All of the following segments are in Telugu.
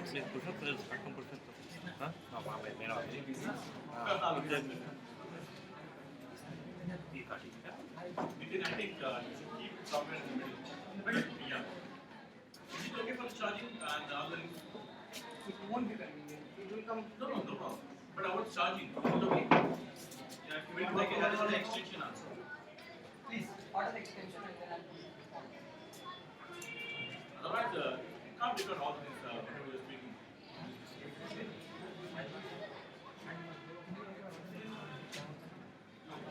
Sì, purtroppo devo fare con perfetto. No, ma meno. Within, I think, keep somewhere in the middle. Yeah. Is it okay for the charging and the other? It won't be convenient. It will come. No, no problem. But I want charging. Is it okay? Yeah, if you will take another extension also. Please order the extension and then I'll put it on. Otherwise, you can't record all these whatever you're speaking.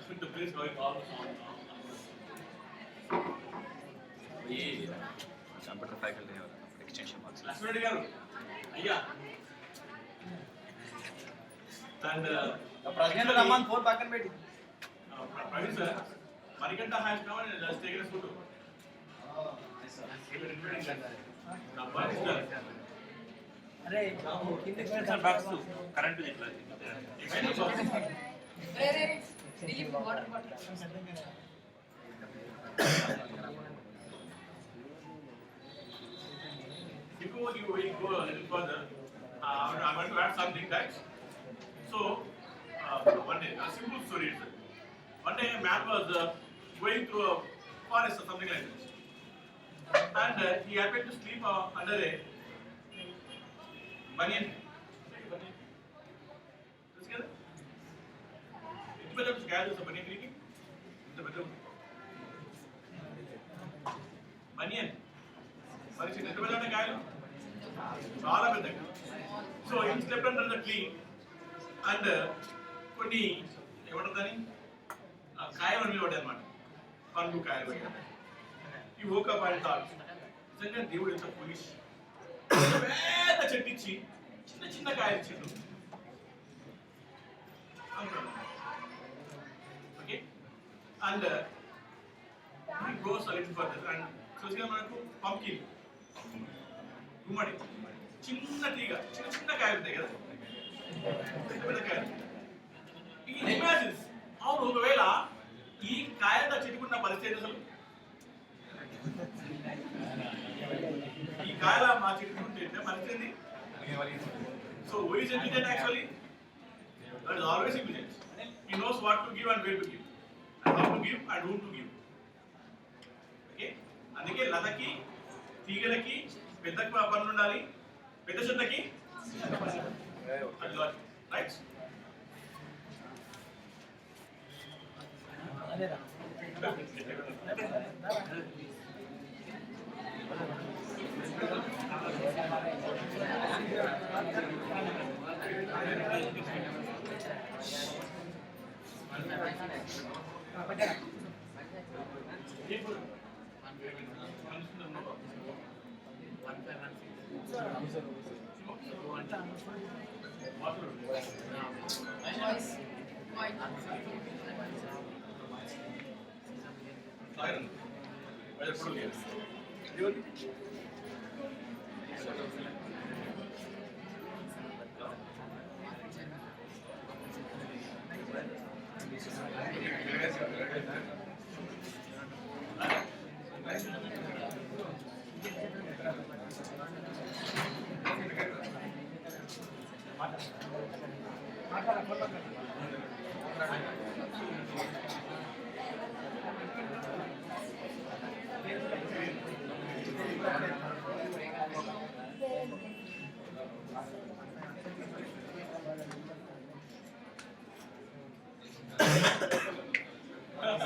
With the place going all on. Computer faculty extension marks Lakshmana Reddy గారు అయ్యా అండ్ President Raman phone పక్కన పెట్టి. ప్రవీణ్ సార్ మణికంఠ హ్యాష్ కావాలి జస్ట్ టేక్ ఎ ఫోటో అరే కిందకి సార్ బాక్స్ కరెంట్ ఇట్లా Dilip water bottle. Before you go a little further, I'm going to add something, guys. So, one day, a simple story is one day a man was going through a forest or something like this. And he happened to sleep under a banyan. Let's get it? It's better to gather the banyan tree. It's better. Banyan. మరి చిన్న ఎంత పెద్ద కాయలు చాలా పెద్దగా so in step under the tree and కొన్ని ఏమంటుందని కాయలు అన్ని పడ్డాయి అనమాట పండ్లు కాయలు పడ్డాయి ఈ ఓక పాయింట్ థాట్ నిజంగా దేవుడు ఎంత పోలీస్ పెద్ద చెట్టు ఇచ్చి చిన్న చిన్న కాయలు ఇచ్చిండు okay and goes a little further and చూసిగా మనకు పంకిన్ గుమ్మడి చిన్న తీగ చిన్న చిన్న కాయలు ఉంటాయి కదా పెద్ద పెద్ద కాయలు ఈ ఇమాజిన్స్ అవును ఒకవేళ ఈ కాయల చెట్టుకున్న పరిస్థితి అసలు ఈ కాయల మా చెట్టుకుంటే పరిస్థితి so who is intelligent actually that is always intelligent he knows what to give and where to give and how to give and whom to give okay అందుకే లతకి తీగలకి పెద్ద పనులు ఉండాలి పెద్ద చెట్లకి right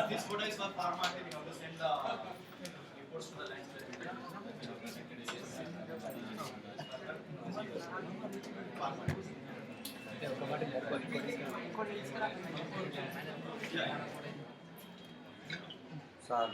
This photo is for formatting. You have to send the reports to the line. Sir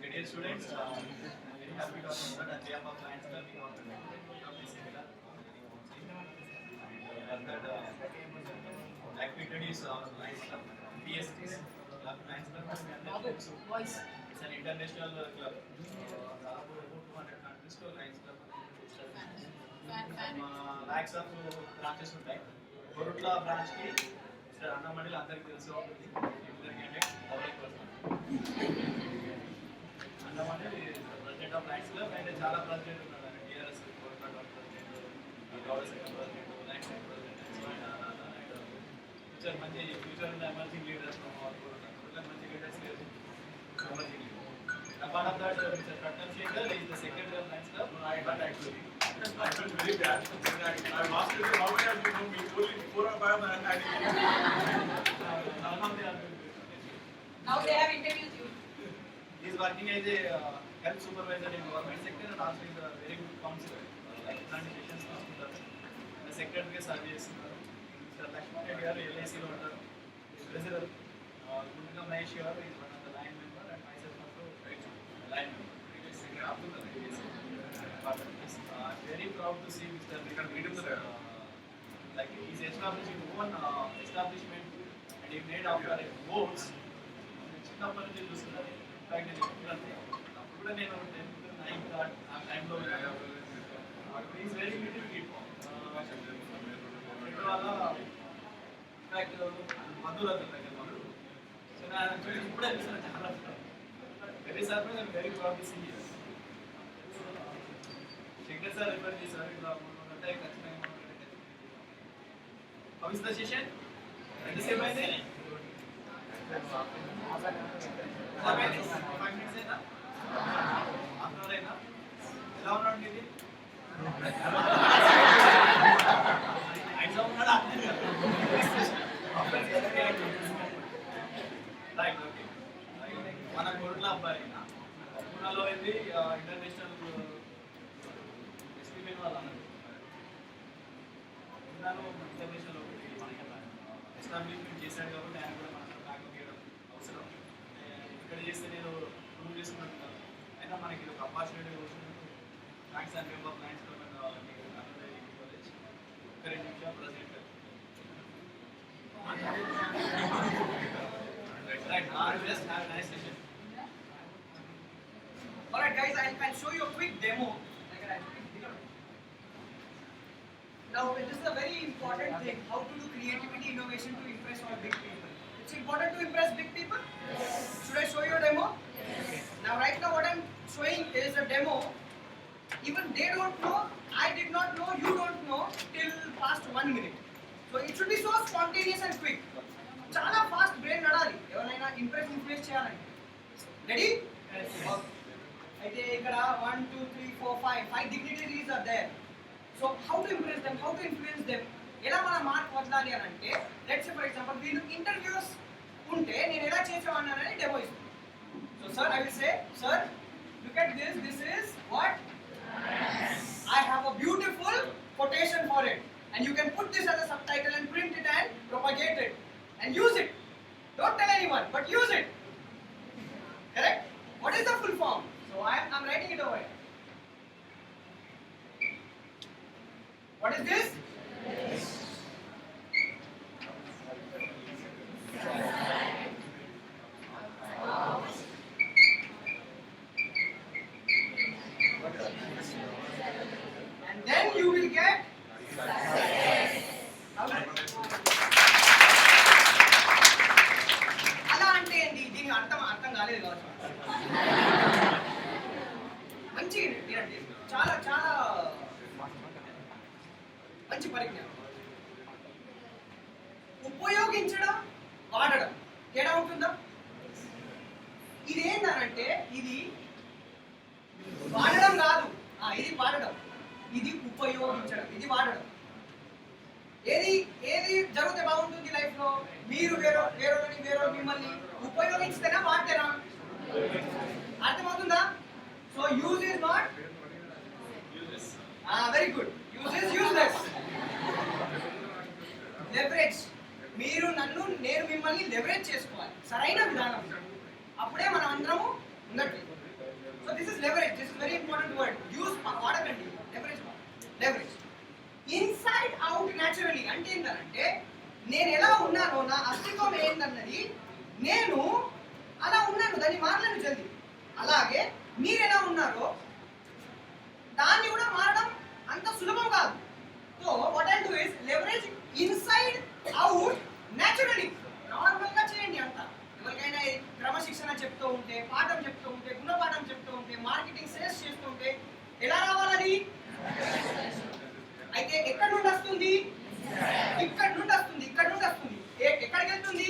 Dear students, very happy to announce that on behalf of Lions Club, we want to that activity is our Lions Club, PSTs, Lions Club, Voice. It's an international club. 200 countries to Lions Club. Lakhs of branches ఉంటాయి. కొరుట్ల బ్రాంచ్ కి అన్నమడిలో అందరికి తెలిసి ఉంటుంది. ఎందుకంటే అన్నమడి president of lions club and చాలా ప్రెసిడెంట్ ఉన్నారు. TRS Korutla president, Goud secretary president, lions president, మంచి ఫ్యూచర్ ఎమర్జింగ్ లీడర్స్ మంచి leaders emerging leader. One of that, Mr. Pratnam Shekhar is the secretary of Lions Club. But actually, I felt very bad. I asked him how many of you know me. Only 4 or 5 and I none of them. Now they have interviewed you. He is working as a health supervisor in government sector and also is a very good counselor. Like sessions the secretary service. Mr. Lakshman Reddy garu LIC lo untaru. Treasurer Gundika Mahesh garu is one of the line member and myself also line member. Very proud to see Mr. Like he is establishing own establishment and he made after boards. చిన్నప్పటి నుంచి చూస్తున్నారు. ఇన్ఫాక్ట్ నేను ఎప్పుడంటే అప్పుడు కూడా నేను 10th 9th ఆ టైంలో ఈజ్ వెరీ లిటిల్ కిడ్ వల్ల ఇన్ఫాక్ట్ మధురత దగ్గర సో నేను ఇప్పుడే చూసాను చాలా very surprise and very proud to see Shankar sir refer చేశారు ఇలా అంటే ఖచ్చితంగా హౌ ఇస్ ద సెషన్ ఎంతసేపు అయింది 5 minutes అయినా హాఫ్ అయినా ఎలా ఉన్నాడు ఇది ఎగ్జామ్ ఉన్నాడా రైట్ ఓకే మన కోట్ల అబ్బాయి పూనాలో ఇది ఇంటర్నేషనల్ ఎస్పీఎన్ వాళ్ళు అన్నారు పూనాలో ఇంటర్నేషనల్ ఎస్టాబ్లిష్మెంట్ చేశాడు కాబట్టి ఆయన కూడా మనకు బ్యాకప్ చేయడం అవసరం. ఇక్కడ చేస్తే నేను ప్రూవ్ చేసుకున్నట్టున్నాను అయినా మనకి ఇది ఒక అపార్చునిటీ వచ్చినట్టు thanks and member of lions club and college ఒక 2 నిమిషాలు president right just have a nice session. Alright guys, I'll show you a quick demo. Now this is a very important thing, how to do creativity innovation to impress all big people. It's important to impress big people? Yes. Should I show you a demo? Yes. Now right now what I'm showing is a demo. Even they don't know, I did not know, you don't know till past 1 minute. So it should be so spontaneous and quick. Chala fast brain nadali. Evanaina impress influence cheyalani. Ready? Yes. అయితే ఇక్కడ 1 2 3 4 5 dignitaries are there. So how to impress them, how to influence them, ఎలా మనం మార్క్ వదలాలి అని అంటే లెట్స్ సే ఫర్ ఎగ్జాంపుల్ వీళ్ళు ఇంటర్వ్యూస్ ఉంటే నేను ఎలా చేసేవాడిని అని డెమో ఇస్తాను. So sir I will say sir look at this is what I have a beautiful quotation for it and you can put this as a subtitle and print it and propagate it and use it. Don't tell anyone but use it. Correct? What is the full form? So I'm writing it over here. What is this? And then you will get అలా అంటే ఏంటి దీని అర్థం కాలేదు కావచ్చు. మంచి వినండి, చాలా చాలా మంచి పరిజ్ఞానం. ఉపయోగించడం వాడడం తేడా ఉంటుందా? ఇది ఏంటంటే ఇది వాడడం కాదు, ఇది వాడడం, ఇది ఉపయోగించడం, ఇది వాడడం. ఏది ఏది జరిగితే బాగుంటుంది లైఫ్ లో? మీరు వేరో మిమ్మల్ని ఉపయోగించితేనా వాడితేనా? అర్థమవుతుందా? So use is not very good, use is useless. Leverage, మీరు నన్ను నేను మిమ్మల్ని లెవరేజ్ చేసుకోవాలి సరైన విధానం, అప్పుడే మనం అందరము ఉన్నట్టు. So this is leverage, this is very important word. Use వాడకండి, leverage leverage. Inside out naturally అంటే ఏంటంటే నేను ఎలా ఉన్నానో, నా అస్తిత్వం ఏంటన్నది, నేను అలా ఉన్నాను, దాన్ని మారలేను జల్ది. మీరు ఎలా ఉన్నారో దాన్ని కూడా మారడం అంత సులభం కాదు. So what I do is leverage inside out naturally. నార్మల్గా చేయండి అంతా. ఎవరికైనా క్రమశిక్షణ చెప్తూ ఉంటే, పాఠం చెప్తూ ఉంటే, గుణపాఠం చెప్తూ ఉంటే, మార్కెటింగ్ సేల్స్ చేస్తూ ఉంటే ఎలా రావాలని? అయితే ఎక్కడి నుండి వస్తుంది? ఇక్కడ నుండి వస్తుంది. ఇక్కడ నుండి వస్తుంది. ఎక్కడికి వెళ్తుంది?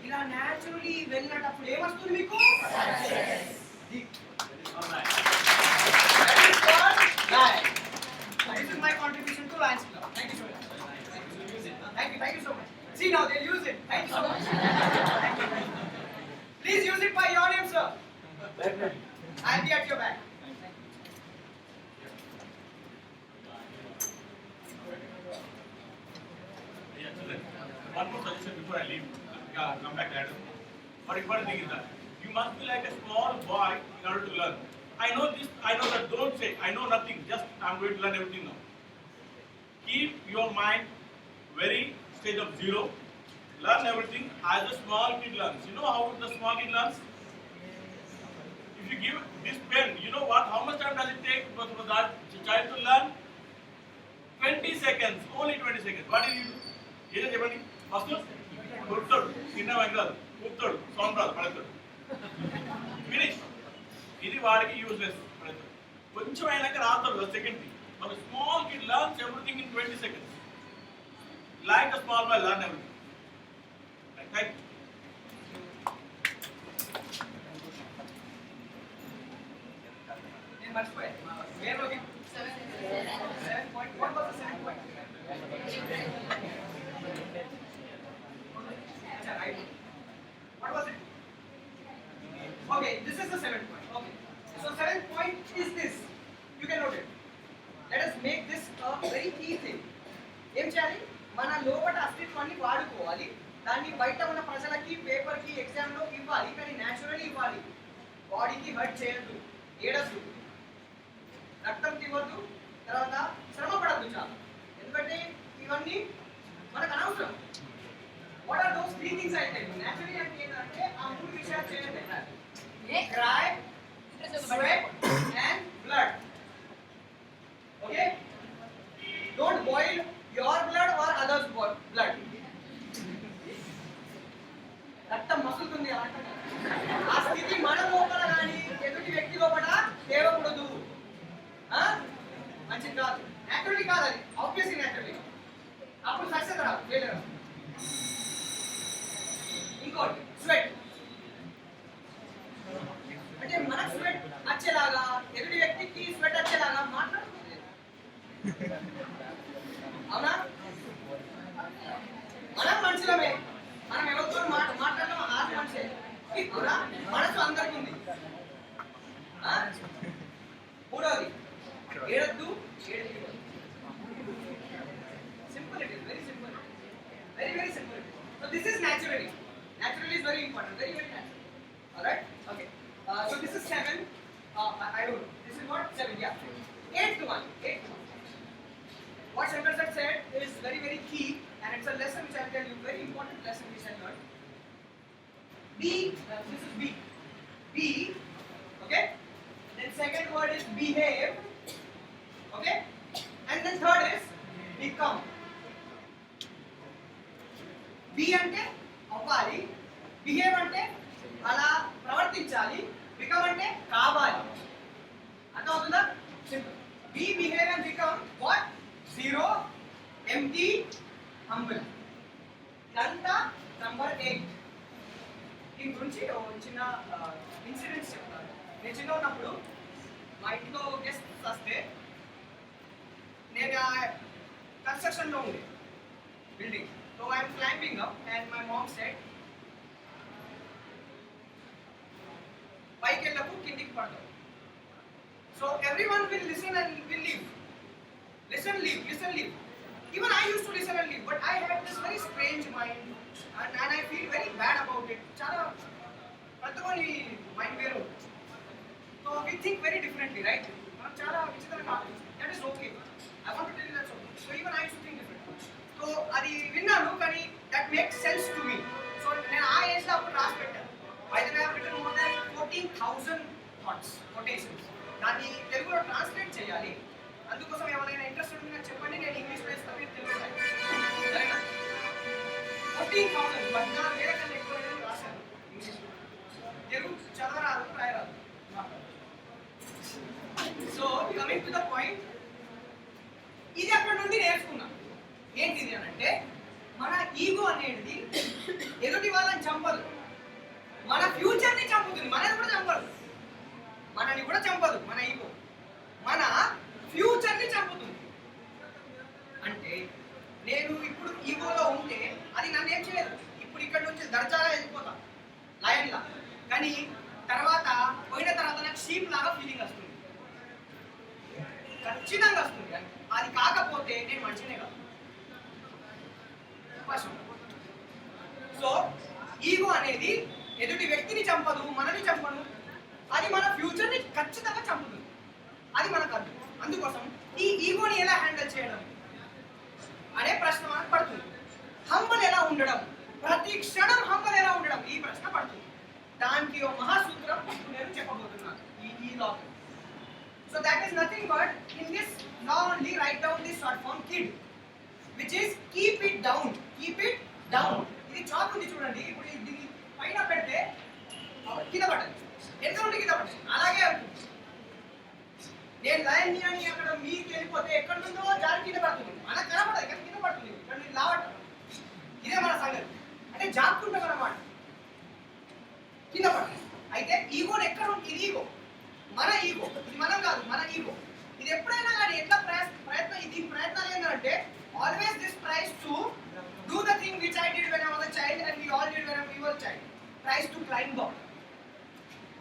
ఇలా న్యాచురలీ వెళ్ళినప్పుడు ఏమొస్తుంది మీకు? This is my contribution to Lions Club. Thank you so much. Thank you so much. See now they'll use it. Thank you so much. Thank you. Please use it by your name, sir. I'll be at your back. Yeah, children. One more suggestion before I leave. Come back later. What important thing is that you must be like a small boy in order to learn. I know this, I know that. Don't say I know nothing. Just I'm going to learn everything now. Keep your mind very stage of zero. Learn everything as a small kid learns. You know how the small kid learns? If you give this pen, you know what? How much time does it take for that child to learn? 20 seconds. Only 20 seconds. What do you do? ఏదో చెప్పండి. ఫస్ట్ కొడతాడు, చిన్న వైద్యాలు కూపుతాడు, సౌండ్ రాదు, పడతాడు. ఫినిష్. ఇది వాడికి యూజ్లెస్. పడతాడు. కొంచెం అయినాక రాతాడు second thing. But a small kid learns everything in 20 seconds. Like a small boy learn everything. Right? నేను మర్చిపోయాను. వేరే రోజు 7 point. What was the 7 point? What was it? Okay, this is the 7th point. Okay. So 7th point is this. You can note it. Let us make this a very key thing. ఏం చేయాలి? మన లోపల అస్తిత్వాన్ని వాడుకోవాలి. దాన్ని బయట ఉన్న ప్రజలకి, పేపర్కి, ఎగ్జామ్లో ఇవ్వాలి. కానీ న్యాచురల్లీ ఇవ్వాలి. బాడీకి హర్ట్ చేయొద్దు, ఏడద్దు, రక్తం తివ్వద్దు, తర్వాత శ్రమ పడద్దు చాలా. ఎందుకంటే ఇవన్నీ మనకు అనవసరం. వాట్ ఆర్ దోస్ 3 థింగ్స్ అయితే న్యాచురల్లీ అంటే ఏంటంటే ఆ 3 విషయాలు చేయండి. Cry, sweat and blood. Okay? Don't boil your blood or others blood. రక్తం మసులుతుంది అలాంటి ఆ స్థితి మన లోపల కానీ ఎదుటి వ్యక్తి లోపల తేవకూడదు. మంచిది కాదు. న్యాచురల్లీ కాదు అది. Obviously naturally. అప్పుడు సక్సెస్ రాదు, ఫెయిల్ రాదు. ఇంకోటి స్వెట్. అంటే మనకు స్వెట్ వచ్చేలాగా, ఎదుటి వ్యక్తికి స్వెట్ వచ్చేలాగా మాట్లాడుతుంది. అవునా? మనం మనుషులమే. మనం ఎవరితో మాట్లాడడం ఆరు మనిషే. అవునా? మనసు అందరికీ ఉంది. మూడవది ఏడద్దు, ఏడద్దు. Simple. It is very simple. Very, very simple. So this is naturally. Naturally is very important. Very, very natural. Alright? Okay. So this is 7. I don't know. This is what? 7. Yeah. 8th one. What Shankar sir said is very, very key, and it's a lesson which I'll tell you. Very important lesson which I learned. B. This is B. B. Okay. Then second word is behave. Okay. And then third is become. Be అంటే అవ్వాలి, బిహేవ్ అంటే అలా ప్రవర్తించాలి, బికమ్ అంటే కావాలి. అర్థమవుతుందా? Simple. Be, behave and become what? 0, empty, humble. ఇదంతా నంబర్ 8. దీని గురించి చిన్న ఇన్సిడెంట్స్ చెప్తాను. నేను చిన్న ఉన్నప్పుడు మా ఇంట్లో గెస్ట్ వస్తే నేను కన్స్ట్రక్షన్లో ఉండే building. So I am climbing up and my mom said, "Bike ellaku kindiki paddu." So everyone will listen and will leave. Listen, leave. Even I used to listen and leave, but I had this very strange mind and I feel very bad about it. Chala pratikoni mind veru. So we think very differently, right? Manam chala vichitramga aalochistaam. That is okay. I want to tell you that's okay. So even I used to think differently. So అది విన్నాను, కానీ that makes sense to me. So నేను ఆ ఏజ్లో అప్పుడు రాసి పెట్టాను. I think I have written more than 14,000 thoughts quotations దాన్ని తెలుగులో ట్రాన్స్లేట్ చేయాలి. అందుకోసం ఎవరైనా ఇంట్రెస్ట్ ఉంటే నాకు చెప్పండి, నేను ఇంగ్లీష్లో ఇస్తాను, మీరు తెలుగులో రాయండి. సరేనా? 14,000 14,000 కన్నా ఎక్కువ నేను రాశాను ఇంగ్లీష్లో. తెలుగు చదవరాదు, రాయరాదు. So coming to the point, ఇది అక్కడ నుండి నేర్చుకున్నాం. ఏంటిది అని అంటే మన ఈగో అనేది ఎదుటి వాళ్ళని చంపదు, మన ఫ్యూచర్ని చంపుతుంది. మనని కూడా చంపదు, మనని కూడా చంపదు. మన ఈగో మన ఫ్యూచర్ని చంపుతుంది. అంటే నేను ఇప్పుడు ఈగోలో ఉంటే అది నన్ను ఏం చేయదు. ఇప్పుడు ఇక్కడ నుంచి దర్జాగా వెళ్ళిపోతా లయన్లా, కానీ తర్వాత పోయిన తర్వాత నాకు షీప్ లాగా ఫీలింగ్ వస్తుంది, ఖచ్చితంగా వస్తుంది. అది కాకపోతే నేను మంచినే కాదు. సో ఈగో అనేది ఎదుటి వ్యక్తిని చంపదు, మనని చంపదు, అది మన ఫ్యూచర్ని ఖచ్చితంగా చంపుతుంది. అది మనకు అర్థం. అందుకోసం ఈ ఈగోని ఎలా హ్యాండిల్ చేయడం అనే ప్రశ్న మనకు పడుతుంది. హంబల్ ఎలా ఉండడం, ప్రతి క్షణం హంబల్ ఎలా ఉండడం, ఈ ప్రశ్న పడుతుంది. దానికి ఒక మహాసూత్రం నేను చెప్పబోతున్నాను ఈ లా. So that is nothing but in this లా only right down this short form కిడ్ which is keep it down. ఇది చాక్ ఉంది చూడండి, ఇప్పుడు ఇది పైన పెడితే కింద పడదు, ఎంత నుండి కింద పడదు, అలాగే ఉంటుంది. నేను లైన్ ని అని అక్కడ మీకు వెళ్ళిపోతే ఎక్కడ నుండో జారి కింద పడుతుంది, మనకు కనపడదు, ఇక్కడ కింద పడుతుంది, ఇక్కడ నేను లావటం. ఇదే మన సంగతి, అంటే జాక్కుంటాం అన్నమాట, కింద పడుతుంది. అయితే ఈగోని ఎక్కడ ఉంటుంది? ఇది ఈగో, మన ఈగో, ఇది మనం కాదు, మన ఈగో. ఇది ఎప్పుడైనా కానీ ఎట్లా ప్రయత్నం ఇది ప్రయత్నాలు ఏంటంటే always this tries to do the thing which I did when I was a child and we all did when we were a child, tries to climb up.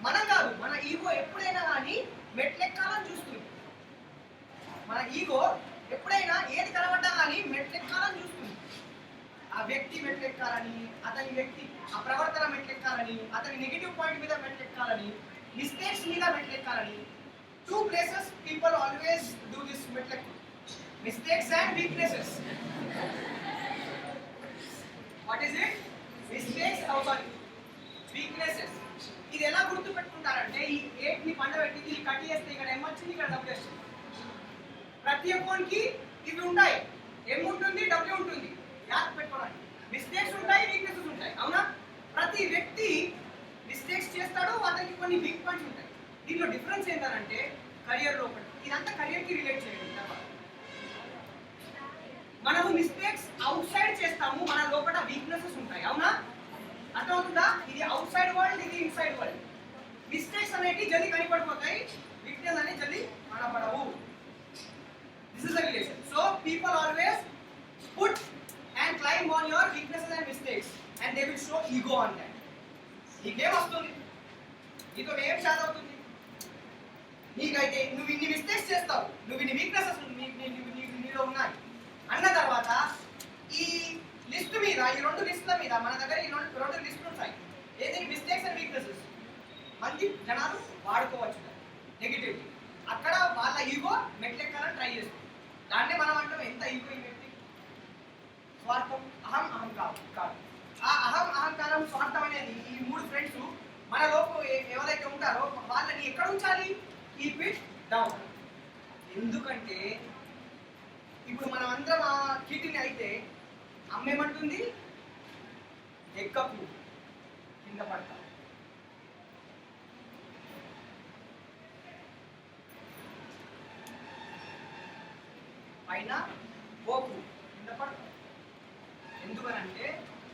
మనం కాదు, మన ఈగో ఎప్పుడైనా కానీ మెట్లెక్కాలని చూస్తుంది. మన ఈగో ఎప్పుడైనా ఏది కనబడ్డా కానీ మెట్లెక్కాలని చూస్తుంది. ఆ వ్యక్తి మెట్లెక్కాలని, అతని వ్యక్తి ఆ ప్రవర్తన మెట్లెక్కాలని, అతని నెగిటివ్ పాయింట్ మీద మెట్లెక్కాలని, మిస్టేక్స్ మీద మెట్లెక్కాలని. 2 places people always do this మెట్లెక్కు, mistakes and weaknesses. What is it? Mistakes, weaknesses. ఇది ఎలా గుర్తు పెట్టుకుంటారంటే ఈ 8 ని పండబెట్టి ఇది కట్ చేస్తే ఇక్కడ M వచ్చింది, ఇక్కడ W వస్తుంది. ప్రతి ఒక్కరికి ఇవి ఉంటాయి, M ఉంటుంది, W ఉంటుంది. యాద్ పెట్టుకోండి. మిస్టేక్స్ ఉంటాయి, వీక్నెసెస్ ఉంటాయి, అవునా? ప్రతి వ్యక్తి మిస్టేక్స్ చేస్తాడు, అతనికి కొన్ని వీక్ పాయింట్స్ ఉంటాయి. దీంట్లో డిఫరెన్స్ ఏంటంటే కెరియర్ లోపల, ఇదంతా కెరియర్ కి రిలేట్ చేయండి. మనము మిస్టేక్స్ అవుట్ సైడ్ చేస్తాము, మన లోపల వీక్నెసెస్ ఉంటాయి, అవునా? అర్థమవుతుందా? ఇది అవుట్ సైడ్ వరల్డ్, ఇది ఇన్సైడ్ వరల్డ్. మిస్టేక్స్ అనేవి జల్దీ కనిపడిపోతాయి, వీక్నెస్ అనేది జల్దీ కనపడవు. This is the relation. So people always put and climb on your weaknesses and mistakes and they will show ego on that. నీకేం వస్తుంది? నీతో ఏం చదవుతుంది? నీకైతే నువ్వు ఇన్ని మిస్టేక్స్ చేస్తావు, నువ్వు ఇన్ని వీక్నెసెస్ నీలో ఉన్నాయి అన్న తర్వాత ఈ లిస్ట్ మీద, ఈ 2 లిస్టుల మీద మన దగ్గర ఈ 2 లిస్టులు ఉంటాయి. ఏది? Mistakes and weaknesses. మంది జనాలు వాడుకోవచ్చు నెగిటివ్. అక్కడ వాళ్ళ ఈగో మెట్లెక్కాలని ట్రై చేస్తుంది. దాన్నే మనం అంటాం ఎంత ఈగో ఈ వ్యక్తి, స్వార్థం, అహంకారం. ఆ అహంకారం, స్వార్థం అనేది ఈ 3 ఫ్రెండ్స్ మన లోపు ఎవరైతే ఉంటారో వాళ్ళని ఎక్కడ ఉంచాలి? Keep it down. ఎందుకంటే ఇప్పుడు మనం అందరం ఆ కిటిని అయితే అమ్మేమంటుంది, ఎక్కపు, కింద పడతా. పైన పోపు, కింద పడతా. ఎందుకనంటే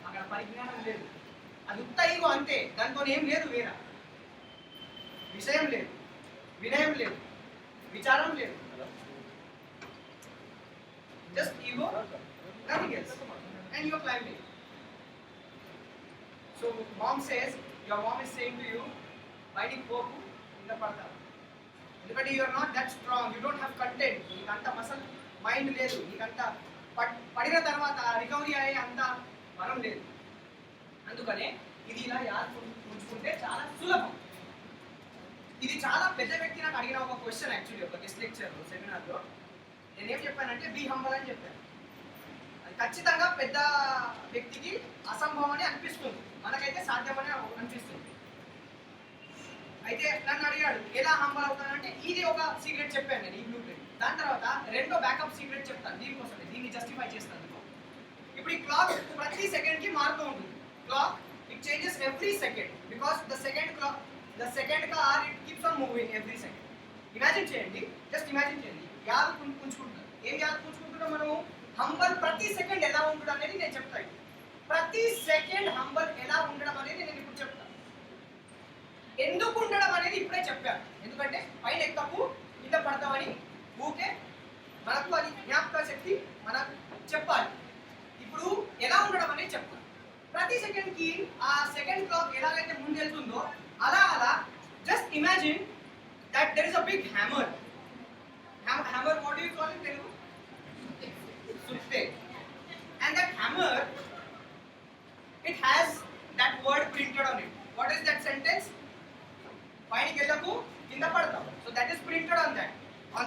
అక్కడ పరిజ్ఞానం లేదు, అది ఉత్త ఈగో అంతే, దాంతో ఏం లేదు, వేరే విషయం లేదు, వినయం లేదు, విచారం లేదు. Just ego, nothing else, and you're climbing. So mom says, your mom is saying to you, binding poku in the parda. But you are not that strong, you don't have content, నీకంత మసల్ మైండ్ లేదు, నీకంత పడిన తర్వాత రికవరీ అయ్యే అంత బలం లేదు. అందుకనే ఇది ఇలా యాద్ ఉంచుకుంటే చాలా సులభం. ఇది చాలా పెద్ద వ్యక్తి నాకు అడిగిన ఒక క్వశ్చన్, యాక్చువల్లీ ఒక గెస్ట్ లెక్చర్ సెమినార్లో నేనేం చెప్పానంటే బీ హంబల్ అని చెప్పాను. అది ఖచ్చితంగా పెద్ద వ్యక్తికి అసంభవం అని అనిపిస్తుంది, మనకైతే సాధ్యమని అనిపిస్తుంది. అయితే నన్ను అడిగాడు చెప్తాడు ఎలా హంబల్ అవుతానంటే ఇది ఒక సీక్రెట్ చెప్పాను నేను ఈ బ్లూ ప్రింట్. దాని తర్వాత రెండో బ్యాకప్ సీక్రెట్ చెప్తాను దీనికోసమే, దీన్ని జస్టిఫై చేస్తాను. ఇప్పుడు ఈ క్లాక్ ప్రతి సెకండ్ కి మారుతూ ఉంటుంది. Clock it changes every second because the second car it keeps on moving every second. Imagine చేయండి, జస్ట్ ఇమాజిన్ చేయండి, యాద్ పుంజుకుంటున్నారు. ఏం యాద్ పుంజుకుంటున్నాం మనము? హంబల్ ప్రతి సెకండ్ ఎలా ఉండడం అనేది నేను చెప్తాను. ప్రతి సెకండ్ హంబల్ ఎలా ఉండడం అనేది నేను ఇప్పుడు చెప్తాను. ఎందుకు ఉండడం అనేది ఇప్పుడే చెప్పాను, ఎందుకంటే పైన ఎక్కకు కింద పడతామని ఊకే మనకు అది జ్ఞాపక శక్తి మనకు చెప్పాలి. ఇప్పుడు ఎలా ఉండడం అనేది చెప్తాను. ప్రతి సెకండ్ కి ఆ సెకండ్ క్లాక్ ఎలాగైతే ముందెళ్తుందో అలా just imagine that there is a big hammer. Hammer what do you call it Telugu? సుత్తే. And that hammer, it has that word printed on it. What is that sentence? పైనకి వెళ్ళకు కింద పడతాం. So that is printed on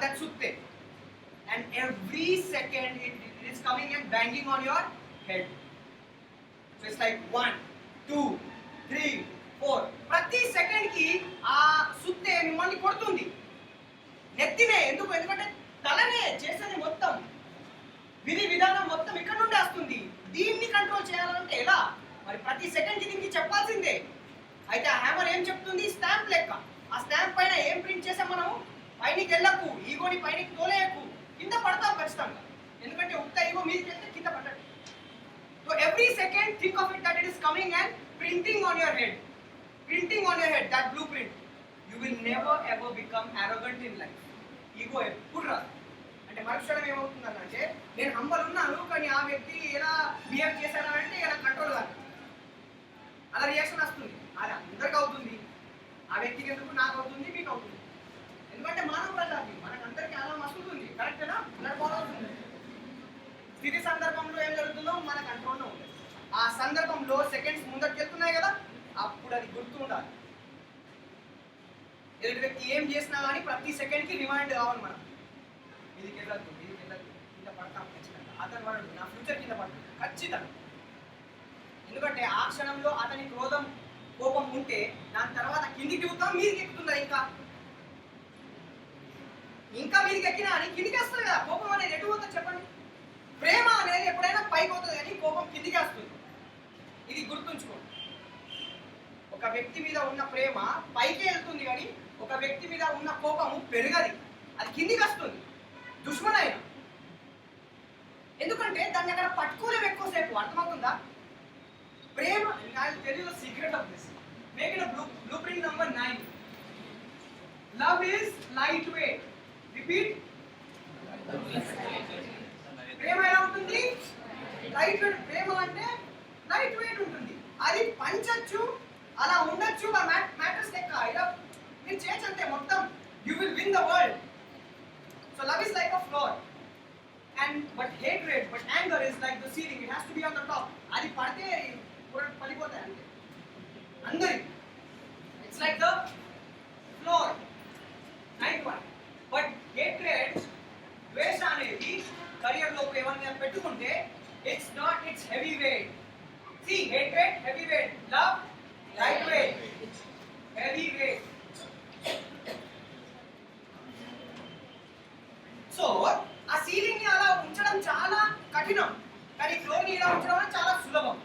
that sutte. And every second it is coming and banging on your head. So it's like 1, 2, 3, 4. ప్రతి సెకండ్ కి ఆ సుత్తే మిమ్మల్ని కొడుతుంది. నెత్తినే ఎందుకంటే తలనే చేసేది మొత్తం విధి విధానం మొత్తం ఇక్కడ నుండి వస్తుంది. దీన్ని కంట్రోల్ చేయాలంటే ఎలా? మరి ప్రతి సెకండ్ కి దీనికి చెప్పాల్సిందే. అయితే ఆ హ్యామర్ ఏం చెప్తుంది? స్టాంప్ లెక్క. ఆ స్టాంప్ పైన ఏం ప్రింట్ చేసాం మనము? పైనకి వెళ్ళకు, ఈగోని పైనకి తోలేయకు, కింద పడతాం ఖచ్చితంగా. ఎందుకంటే ఉత్త ఈగో మీదకి వెళ్తే కింద పడదు. So every second think of it that it is coming and printing on your head. Printing on your head that blue print. You will never ever become arrogant in life. Ego ఎప్పుడు రాదు. అంటే మరుక్షణం ఏమవుతుందంటే నేను హంబల్ ఉన్నాను కానీ ఆ వ్యక్తి ఎలా బిహేవ్ చేశారంటే ఎలా కంట్రోల్ కాదు, అలా రియాక్షన్ వస్తుంది. అది అందరికి అవుతుంది. ఆ వ్యక్తికి ఎందుకు, నాకు అవుతుంది, మీకు అవుతుంది. ఎందుకంటే మానవ ప్రజాతి మనకందరికీ అలా మసులుతుంది. కరెక్టేనా? ఫాలో అవుతుంది. స్థితి సందర్భంలో ఏం జరుగుతుందో మన కంట్రోల్లో ఉంటుంది. ఆ సందర్భంలో సెకండ్స్ ముందరికి వెళ్తున్నాయి కదా, అప్పుడు అది గుర్తు ఉండాలి. ఎదుటి వ్యక్తి ఏం చేసినా కానీ ప్రతి సెకండ్కి రిమైండ్ కావాలి మనం. ఇది వెళ్ళదు, కింద పడతాం ఖచ్చితంగా. అతను వాడు నా ఫ్యూచర్ కింద పడతాడు ఖచ్చితంగా. ఎందుకంటే ఆ క్షణంలో అతని కోపం ఉంటే దాని తర్వాత కిందికి దిగుతాం, మీదికి ఎక్కుతుందా ఇంకా మీదికి ఎక్కినా అని కిందికి వస్తుంది కదా. కోపం అనేది ఎటు పోతుంది చెప్పండి? ప్రేమ అనేది ఎప్పుడైనా పైకి అవుతుంది కానీ కోపం కిందికి వస్తుంది. ఇది గుర్తుంచుకోండి. ఒక వ్యక్తి మీద ఉన్న ప్రేమ పైకి వెళ్తుంది కానీ ఒక వ్యక్తి మీద ఉన్న కోపము పెరగది, అది కిందికి వస్తుంది. దుష్మన్ అయినా ఎందుకంటే దాన్ని అక్కడ పట్టుకోలేము ఎక్కువసేపు. అర్థమవుతుందా? ప్రేమ Telugu secret of this. Make it blueprint number 9. Love is light weight. Repeat. ప్రేమ ఎలా ఉంటుంది? Light weight. ప్రేమ అంటే లైట్ వెయిట్ ఉంటుంది. అది పంచచ్చు, అలా ఉండొచ్చు. మ్యాటర్స్ లెక్క ఇలా మీరు చేయొచ్చు అంతే మొత్తం. You will win the world. So love is like a floor, but hatred, but anger is like the ceiling. It has to be on the top. Adi padte palipotay ante andari. It's like the floor. Ninth one. But hatred, dvesha anedi career lo evanna pettukunte it's heavy weight. See, hatred heavy weight, love light weight, heavy weight. So ఆ సీలింగ్ ని అలా ఉంచడం చాలా కఠినం, కానీ ఫ్లోర్ ని ఇలా ఉంచడం చాలా సులభం.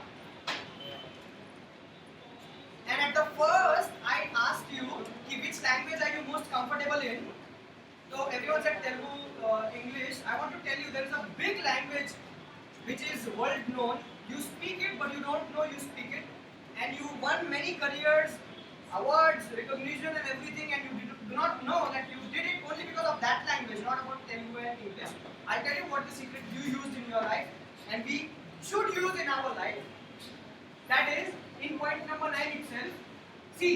And at the first I asked you which language are you most comfortable in? So everyone said Telugu, English. I want to tell you there is a big language which is world known. You speak it but you don't know you speak it, and you won many careers, awards, recognition and everything, and you do not know that you did it only because of that language, not about Telugu and English. I'll tell you what the secret you used in your life and we should use in our life. That is in point number 9 itself. See,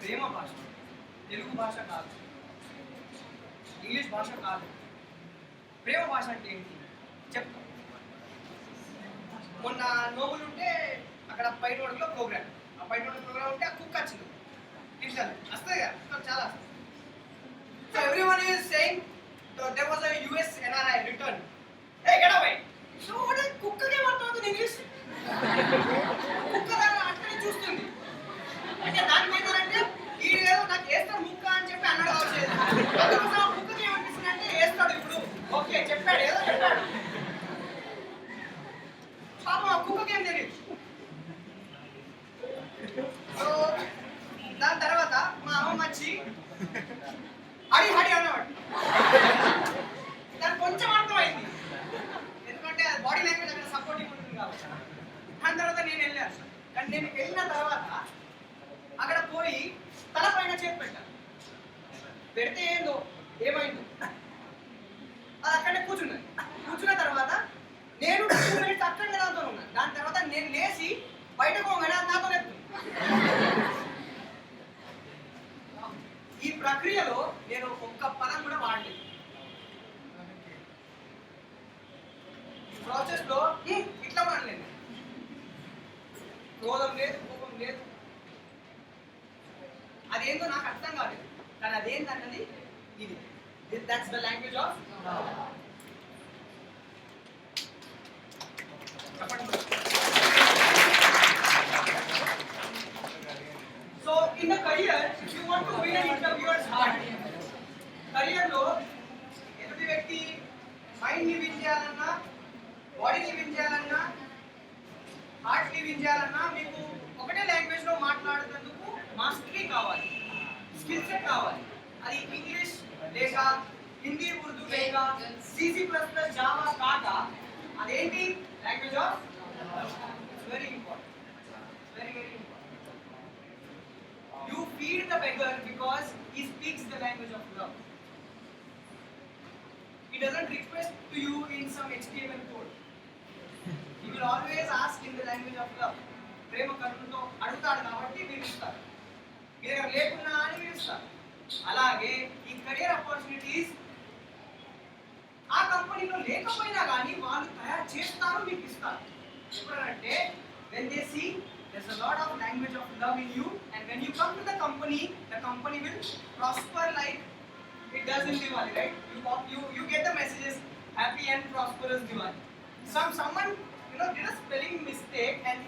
ప్రేమ భాష తెలుగు భాష కాదు, ఇంగ్లీష్ భాష కాదు. ప్రేమ భాష అంటే ఏంటి చెప్తాం. మొన్న నోబుల్ ఉంటే అక్కడ బయట వరకులో ప్రోగ్రామ్, ఆ బయట వరకు ప్రోగ్రామ్ ఉంటే ఆ కుక్క వచ్చింది ఇన్స్టాల్ వస్తుంది కదా, చాలా వస్తుంది. So everyone is saying there was a US NRI return. Hey, get away. అదేంటన్నది ఇది. That's the language of love. So in the career, if you want to win an interviewer's heart, career లో ఎదుటి వ్యక్తి మైండ్ ని విన్ చేయాలన్నా, బాడీని విన్ చేయాలన్నా, హార్ట్ ని విన్ చేయాలన్నా మీకు ఒకటే లాంగ్వేజ్ లో మాట్లాడేందుకు మాస్టరీ కావాలి, స్కిల్ సెట్ కావాలి. అది ఇంగ్లీష్ లేక హిందీ, ఉర్దూ లేక C++, జావా కాక అదేంటి language of very important, very very important. You feed the beggar because he speaks the language of love. He doesn't request to you in some HTML code. He will always ask in the language of love. ప్రేమ కరుణతో అడుగుతాడు కాబట్టి మీరు ఇస్తారు, మీ దగ్గర లేకున్నా అని మీరు ఇస్తారు. అలాగే ఈ కెరియర్ ఆపర్చునిటీస్ ఆ కంపెనీలో లేకపోయినా కానీ వాళ్ళు తయారు చేస్తారు, మీకు ఇస్తారు. ఎప్పుడంటే when they see there's a lot of language of love in you, and when you come to the company will prosper like it does in Diwali, right? You get the messages happy and prosperous Diwali. Someone did a spelling mistake and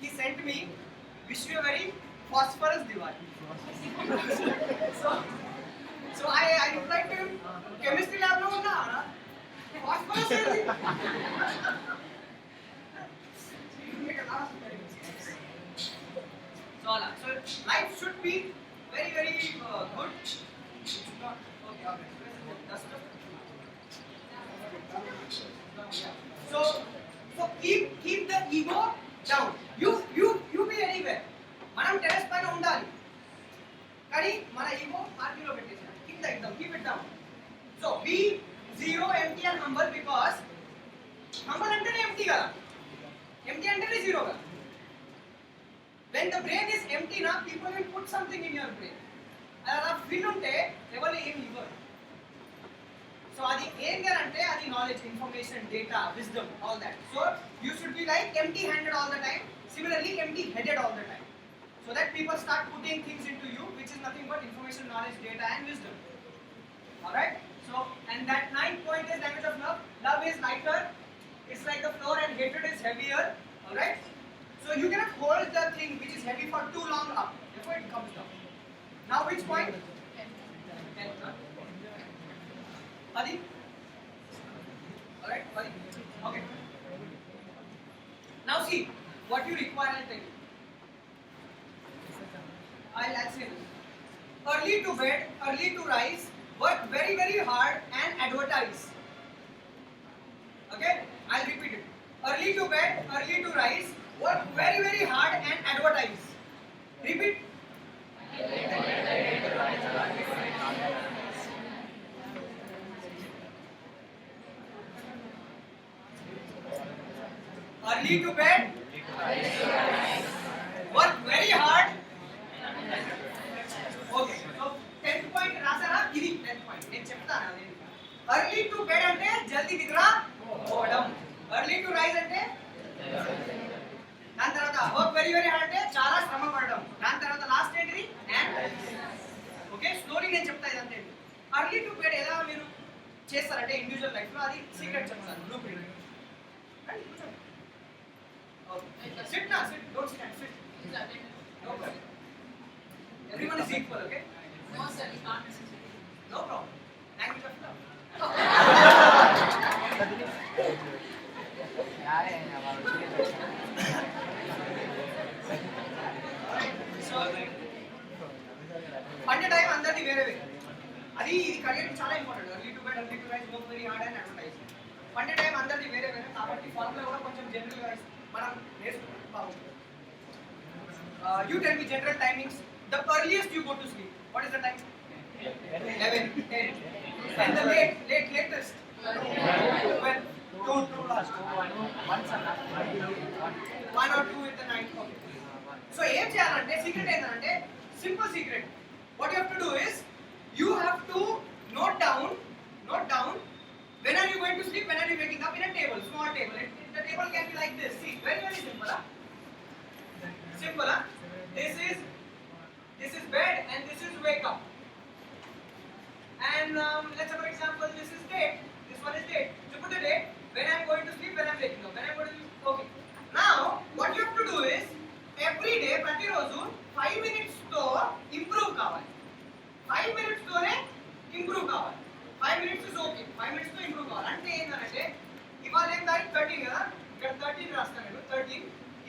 he sent me wish you a very prosperous Diwali. so I replied to him, chemistry lab lo unna prosperous ఏంటి? So life should be very very good. So keep the ego down. You be anywhere. మనం టెరెస్ పైన ఉండాలి కానీ మన ఈగో పార్టీలో పెట్టేసాం. Keep it down. So be zero, empty and humble, because humble అంటేనే empty కదా, empty అంటేనే zero కదా. When the brain is empty na, people will put something in your brain. అలా ఫిల్ ఉంటే ఎవరు ఏమి ఇవ్వరు. సో అది ఏం అంటే అది knowledge, information, data, wisdom, all that. So you should be like empty handed all the time, similarly empty headed all the time, so that people start putting things into you which is nothing but information, knowledge, data and wisdom. All right, so and that ninth point is language of love. Love is lighter, it's like the floor, and hatred is heavier. All right, so you cannot hold the thing which is heavy for too long up, therefore it comes down. Now which point? 10th. Adi? Alright, Adi? Okay. Now see, what you require, I'll tell you. I'll say this. Early to bed, early to rise, work very very hard and advertise. Okay? I'll repeat it. Early to bed, early to rise, work very very hard and advertise. Repeat. Early to bed, work very hard. Okay, so 10th point రాసారా? ఇది 10th point. నేను చెప్తాను అది. Early to bed అంటే జల్దీ నిద్ర పోవడం. Early to rise అంటే దాని తర్వాత వర్క్ వెరీ వెరీ హార్డ్ అంటే చాలా శ్రమ పడడం. దాని తర్వాత లాస్ట్ ఏంటిది? ఓకే, స్లోలీ నేను చెప్తా ఇదంతా. అర్లీ టు బెడ్ ఎలా మీరు చేస్తారంటే ఇండివిజువల్ లైఫ్ లో అది సీక్రెట్ చెప్తాను, blue print. Sit now, sit, don't stand, sit. No problem. Everyone is equal, okay? No, sir, we can't listen to you. No problem. Language of love. పండే టైం అందరిది వేరే వేరే. అది ఇది కెరీర్ చాలా important. Early to bed, early to rise, work very hard and advertise. పండే టైం అందరిది వేరే వేరే కాబట్టి ఫార్ములా కూడా కొంచెం జనరల్ గా మనం నేర్చుకుంటే బాగుంటుంది. You tell me general timings. The earliest you go to sleep. What is the time? 11, 10. And the latest? 12. 2 last. 1 or 2 in the night. Okay. So ఏం చేయాలంటే సీక్రెట్ ఏంటంటే simple secret. What you have to do is you have to note down when are you going to sleep, when are you waking up in a table, small table. The table can be like this. See, very very simple. Simple. This is bed and this is wake up. And let's say for example, this is date. This one is date. So put the date when I'm going to sleep, when I'm waking up, when I'm going to sleep. Okay. Now what you have to do is every day, ప్రతిరోజు 5 minutes తో improve కావాలి. 5 minutes తోనే improve కావాలి. 5 minutes is okay. 5 minutes తో improve కావాలి. అంటే ఏంటంటే ఇవాళ ఏం తారీఖు 13 కదా, ఇక్కడ 13 రాస్తాను నేను 13.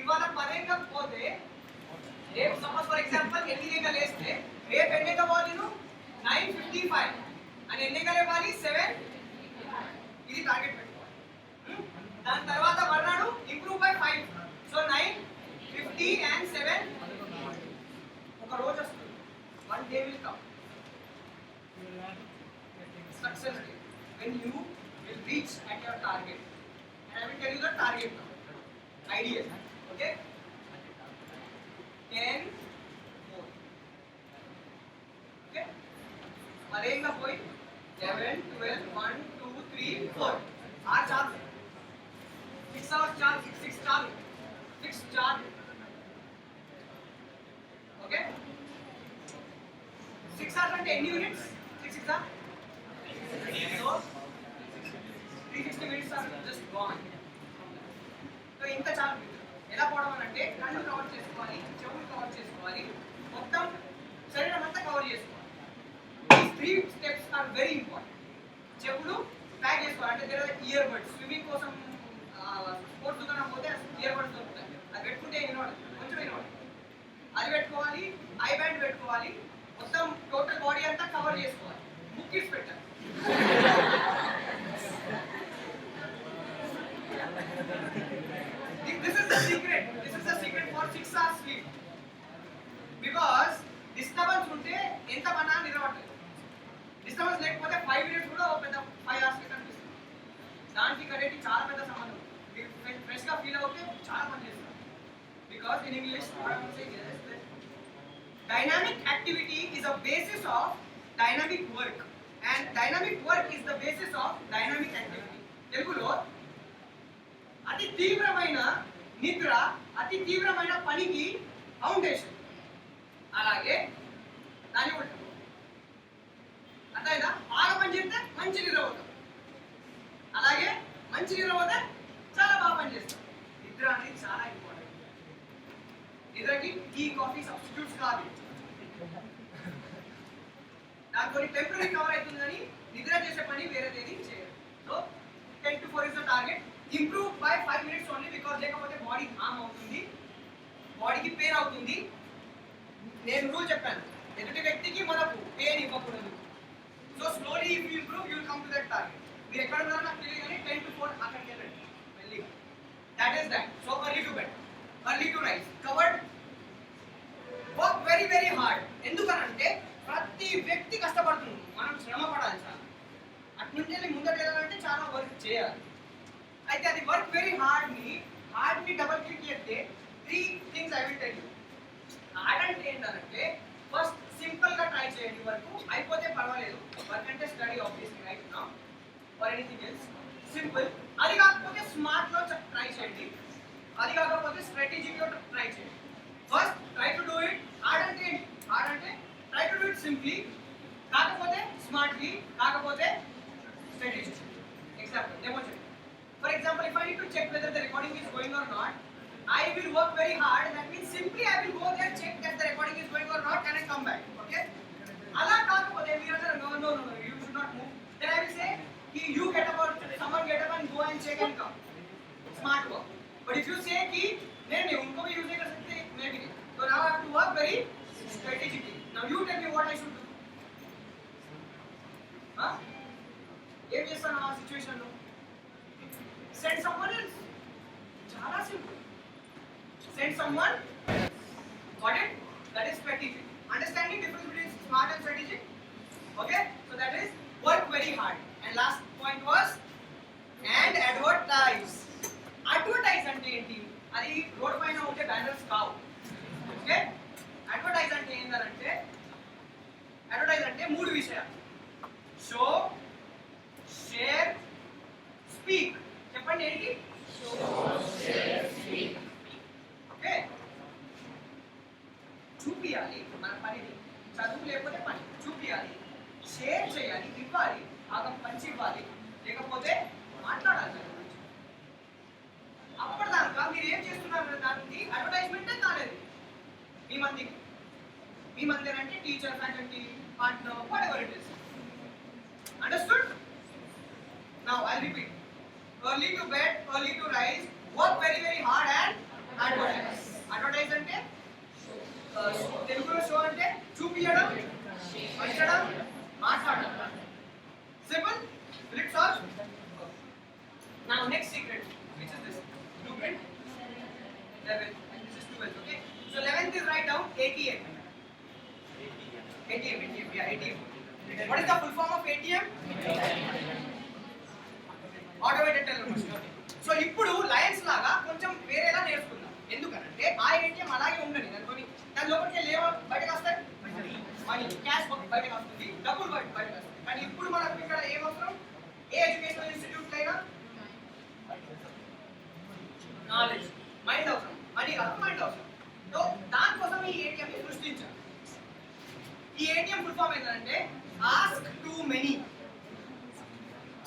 ఇవాళ 10 కాకపోతే రేపు సపోజ్ ఫర్ ఎగ్జాంపుల్ ఎన్ని లేస్తే రేపు ఎన్ని కావాలి నేను 9:55 అని ఎన్ని లేవాలి 7. ఇది టార్గెట్ పెట్టుకోవాలి. దాని తర్వాత మర్నాడు ఇంప్రూవ్ బై 5. సో 9:50 and 7 ఒక రోజు వస్తుంది. 1 day will come. Success day when you will reach at your target. And I will tell you the target now. Ideal. Okay? 10 more. Okay? Arrange the point. 11, 12, 1, 2, 3, 4. Are charge. 6 hours charge. 6 charge. 6 charge. Okay? 6 hours and 10 units. 6 6 hours. So 360 minutes are just gone. So ఇంత చాలు. ఎలా పోవడం అంటే కళ్ళు కవర్ చేసుకోవాలి, చెవులు కవర్ చేసుకోవాలి, మొత్తం శరీరం అంతా కవర్ చేసుకోవాలి. ఈ 3 steps are very important. చెవులు ప్యాక్ చేసుకోవాలి. అంటే there are ear buds. Swimming కోసం స్పోర్ట్స్ దుకాణం పోతే ఇయర్ బడ్స్ దొరుకుతాయి. అది పెట్టుకుంటే వినోడు, కొంచెం వినోడు. అది పెట్టుకోవాలి, ఐ బ్యాండ్ పెట్టుకోవాలి, మొత్తం టోటల్ బాడీ అంతా కవర్ చేసుకోవాలి. బుక్కిస్ పెట్టాలి. This is the secret. This is the secret for 6 hours sleep. Because disturbance ఉంటే ఎంత పనా నిలబడలేదు. డిస్టర్బెన్స్ లేకపోతే 5 minutes కూడా ఒక పెద్ద 5 hours కనిపిస్తుంది. దానికి కరెక్ట్ చాలా పెద్ద సంబంధం. మీరు ఫ్రెష్ గా ఫీల్ అవుతే చాలా పని చేస్తారు. Because in English what I am saying is dynamic activity is a basis of dynamic work and dynamic work is the basis of dynamic activity. తెలుగులో అతి తీవ్రమైన నిద్ర అతి తీవ్రమైన పనికి ఫౌండేషన్. అలాగే దాని ఉల్టా అర్థమైందా? బాగా పని చేస్తే మంచి నిద్ర అవుతాం, అలాగే మంచి నిద్ర పోతే చాలా బాగా పని చేస్తాం. నిద్ర అనేది చాలా ఇంపార్టెంట్. నిద్రకి టీ కాఫీ సబ్స్టిట్యూట్స్ కాదు. దాని కొన్ని టెంపరీ కవర్ అవుతుంది కానీ నిద్ర చేసే పని వేరేదేది చేయరు. So 10 to 4 is the target. Improve by 5 minutes only because లేకపోతే బాడీ హామ్ అవుతుంది, బాడీకి పెయిన్ అవుతుంది. నేను రూల్ చెప్పాను, ఎదుటి వ్యక్తికి మనకు పెయిన్ ఇవ్వకూడదు. So slowly if you improve you will come to that target. మీరు ఎక్కడ ఉన్నారో నాకు తెలియదు కానీ 10 to 4 అక్కడికి వెళ్ళండి మెల్లిగా. That is that. So early to bed, early to rise, covered, work very very hard. ఎందుకనంటే ప్రతి వ్యక్తి కష్టపడుతుంది, మనం శ్రమ పడాలి సార్. అట్నుంచి వెళ్ళి ముందట వెళ్ళాలంటే చాలా వర్క్ చేయాలి. అయితే అది వర్క్ వెరీ హార్డ్ని డబల్ క్లిక్ చేస్తే 3 things I will tell you. Hard అంటే ఏంటంటే ఫస్ట్ సింపుల్ గా ట్రై చేయండి. వర్క్ అయిపోతే పర్వాలేదు, వర్క్ అంటే study obviously right now or anything else simple. అది కాకపోతే స్మార్ట్ లో ట్రై చేయండి, అది కాకపోతే స్ట్రాటజిక్ లో ట్రై చేయండి. First try to do it. Hard అంటే ఏంటి? హార్డ్ అంటే try to do it simply, కాకపోతే స్మార్ట్లీ, కాకపోతే స్ట్రాటజిక్. ఎగ్జాంపుల్ డెమో చెప్పండి. For example, if I need to check whether the recording is going or not, I will work very hard. That means simply I will go there, check that the recording is going or not, and I come back. Okay? Allah kaakapothe veeru no, you should not move. Then I will say, you get up or someone get up and go and check and come. Smart work. But if you say ki nahi unko bhi use nahi kar sakte, maybe nahi. So now I have to work very strategically. Now you tell me what I should do. Huh? Em chestanu aa situation lo? Send someone else. Chala simple. Send someone else. Got it? That is strategic. Understanding difference between smart and strategic? Okay? So that is work very hard. And last point was and advertise. Advertise ante enti? Adi road paina unte banners kavu. Okay? Advertise ante endante? Advertise ante 3 vishayalu. Show, share, speak. చెప్పండి ఏంటి? ఓకే, చూపియాలి మన పనిని. చదువు లేకపోతే పని చూపియాలి, షేర్ చేయాలి. to bed, early to rise, work very very hard and advertise. Advertise అంటే తెలుగులో షో అంటే చూపియడం, పంచడం, మాట్లాడడం. Simple? Will it solve? Now next secret, which is this blueprint. 11. This is 12. Okay. So 11th is write down ATM. ATM. Yeah, ATM. What is the full form of ATM? Automated teller machine. So ఇప్పుడు లయన్స్ లాగా కొంచెం వేరేలా నేర్చుకుందాం. ఎందుకంటే ఆ ఏటీఎం అలాగే ఉండని అనుకోని దాని లోపలికి లేవా బయటకు వస్తాయి మనీ క్యాష్ బయటకు వస్తుంది, డబ్బులు బయటకు వస్తాయి. కానీ ఇప్పుడు మనకు ఇక్కడ ఏం అవసరం? ఏ ఎడ్యుకేషనల్ ఇన్స్టిట్యూట్ అయినా నాలెడ్జ్, మైండ్ అవసరం. మనీ కాదు, మైండ్ అవసరం. సో దానికోసం ఈ ఏటీఎం ని సృష్టించారు. ఈ ఏటీఎం ఫుల్ ఫామ్ ఏంటంటే ఆస్క్ టు మెనీ.